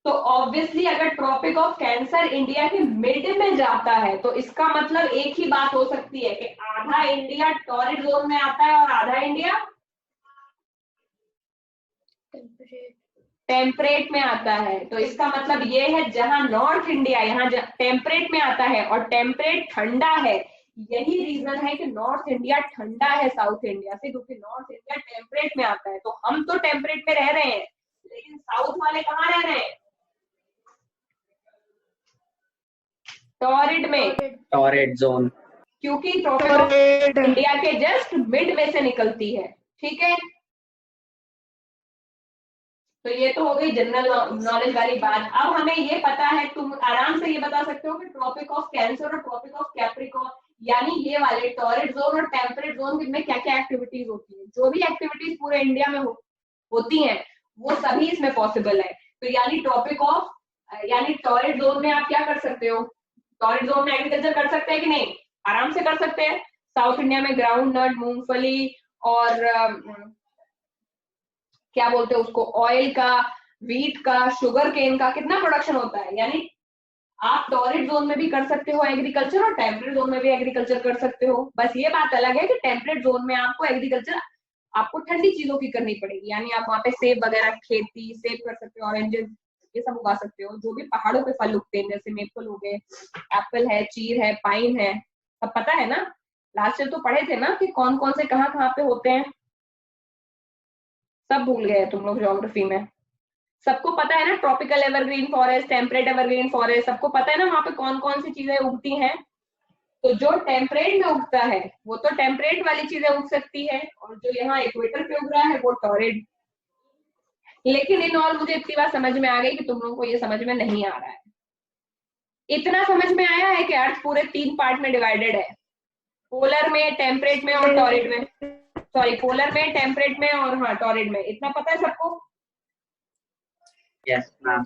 तो ऑब्वियसली अगर ट्रॉपिक ऑफ कैंसर इंडिया के मिड में जाता है तो इसका मतलब एक ही बात हो सकती है कि आधा इंडिया टॉरिड जोन में आता है और आधा इंडिया टेम्परेट में आता है। तो इसका मतलब ये है जहां नॉर्थ इंडिया यहाँ टेम्परेट में आता है और टेम्परेट ठंडा है, यही रीजन है कि नॉर्थ इंडिया ठंडा है साउथ इंडिया से, क्योंकि नॉर्थ इंडिया टेम्परेट में आता है। तो हम तो टेम्परेट में रह रहे हैं, लेकिन साउथ वाले कहाँ रह रहे हैं? टॉरिड में, टॉरिड जोन। क्योंकि ट्रॉपिक इंडिया के जस्ट मिड में से निकलती है। ठीक है, तो ये तो हो गई जनरल नॉलेज वाली बात। अब हमें ये पता है, तुम आराम से ये बता सकते हो कि ट्रॉपिक ऑफ कैंसर और ट्रॉपिक ऑफ कैप्रिकॉर्न, यानी ये वाले टॉरिड जोन और टेम्परेट जोन में क्या क्या एक्टिविटीज होती है। जो भी एक्टिविटीज पूरे इंडिया में होती हैं वो सभी इसमें पॉसिबल है। तो यानी टॉरिड जोन में आप क्या कर सकते हो? टॉरिड जोन में एग्रीकल्चर कर सकते हैं कि नहीं? आराम से कर सकते हैं। साउथ इंडिया में ग्राउंड नट, मूंगफली और क्या बोलते हैं उसको, ऑयल का, व्हीट का, शुगर केन का कितना प्रोडक्शन होता है। यानी आप टॉरिड जोन में भी कर सकते हो एग्रीकल्चर और टेम्परेट जोन में भी एग्रीकल्चर कर सकते हो। बस ये बात अलग है कि टेम्परेट जोन में आपको एग्रीकल्चर आपको ठंडी चीजों की करनी पड़ेगी। यानी आप वहाँ पे सेब वगैरह खेती, सेब कर सकते हो, ऑरेंजेस ये सब उगा सकते हो। जो भी पहाड़ों पे फल उगते हैं जैसे मेपल हो गए, एप्पल है, चीर है, पाइन है, सब पता है ना। लास्ट ईयर तो पढ़े थे ना कि कौन कौन से कहाँ कहाँ पे होते हैं, सब भूल गए तुम लोग ज्योग्राफी में। सबको पता है ना tropical evergreen forest, temperate evergreen forest, सबको पता है ना वहाँ पे कौन कौन सी चीजें उगती हैं। तो जो टेम्परेट में उगता है वो तो टेम्परेट वाली चीजें उग सकती है, और जो यहाँ इक्वेटर पे उग रहा है वो टॉरिड। लेकिन इन ऑल मुझे इतनी बात समझ में आ गई कि तुम लोगों को ये समझ में नहीं आ रहा है। इतना समझ में आया है कि अर्थ पूरे 3 पार्ट में डिवाइडेड है, पोलर में, टेम्परेट में और टॉरिड में। सॉरी, पोलर में, टेम्परेट में और हाँ टॉरिड में। इतना पता है सबको? Yes ma'am.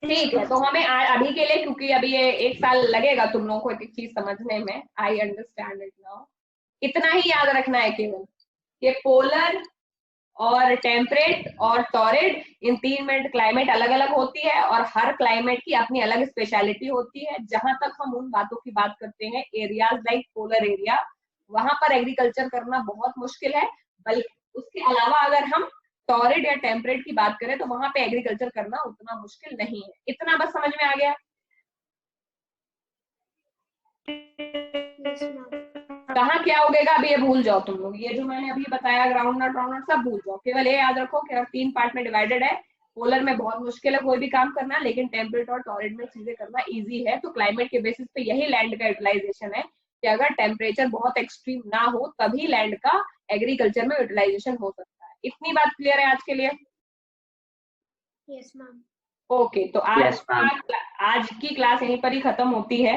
ठीक है, तो हमें अभी के लिए, क्योंकि अभी ये 1 साल लगेगा तुम लोगों को एक चीज समझने में, आई अंडरस्टैंड इट नाउ, इतना ही याद रखना है केवल, ये पोलर और टेम्परेट और टॉरिड, इन 3 में क्लाइमेट अलग अलग होती है और हर क्लाइमेट की अपनी अलग स्पेशलिटी होती है। जहां तक हम उन बातों की बात करते हैं, एरियाज लाइक पोलर एरिया, वहां पर एग्रीकल्चर करना बहुत मुश्किल है। बल्कि उसके अलावा अगर हम टॉरिड या टेम्परेट की बात करें तो वहां पे एग्रीकल्चर करना उतना मुश्किल नहीं है। इतना बस समझ में आ गया? कहाँ क्या उगेगा अभी ये भूल जाओ तुम लोग। ये जो मैंने अभी बताया ग्राउंड नट सब भूल जाओ। केवल ये याद रखो कि 3 पार्ट में डिवाइडेड है। पोलर में बहुत मुश्किल है कोई भी काम करना, लेकिन टेम्परेट और टॉरिड में चीजें करना इजी है। तो क्लाइमेट के बेसिस पे यही लैंड का यूटिलाइजेशन है कि अगर टेम्परेचर बहुत एक्सट्रीम ना हो तभी लैंड का एग्रीकल्चर में यूटिलाइजेशन हो सकता है। इतनी बात क्लियर है आज के लिए? Yes ma'am. ओके, तो आज की क्लास यहीं पर ही खत्म होती है।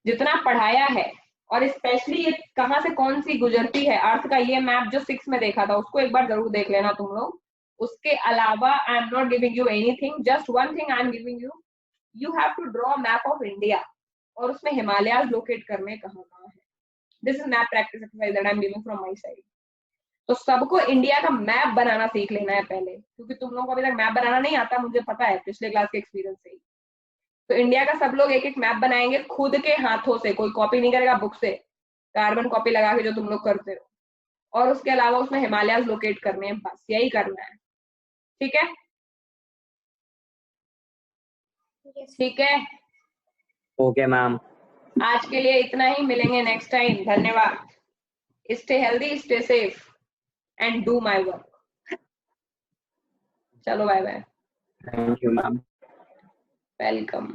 जितना पढ़ाया है, और स्पेशली ये कहाँ से कौन सी गुजरती है अर्थ का, ये मैप जो 6 में देखा था उसको एक बार जरूर देख लेना तुम लोग। उसके अलावा I am not giving you anything, just one thing I am giving you, you have to draw map of India और उसमें हिमालयाज लोकेट करने कहाँ कहाँ है। This is map practice exercise that I am giving from my side. तो सबको India का map बनाना सीख लेना है पहले, क्योंकि तुम लोगों को अभी तक मैप बनाना नहीं आता, मुझे पता है पिछले क्लास के एक्सपीरियंस से ही। तो इंडिया का सब लोग एक एक मैप बनाएंगे खुद के हाथों से, कोई कॉपी नहीं करेगा बुक से, कार्बन कॉपी लगा के जो तुम लोग करते हो। और उसके अलावा उसमें हिमालयाज लोकेट करने हैं, बस यही करना है। ठीक है? ठीक है, ओके मैम। आज के लिए इतना ही, मिलेंगे नेक्स्ट टाइम। धन्यवाद। Stay healthy, stay safe and do my work. चलो bye bye. Thank you ma'am. Welcome.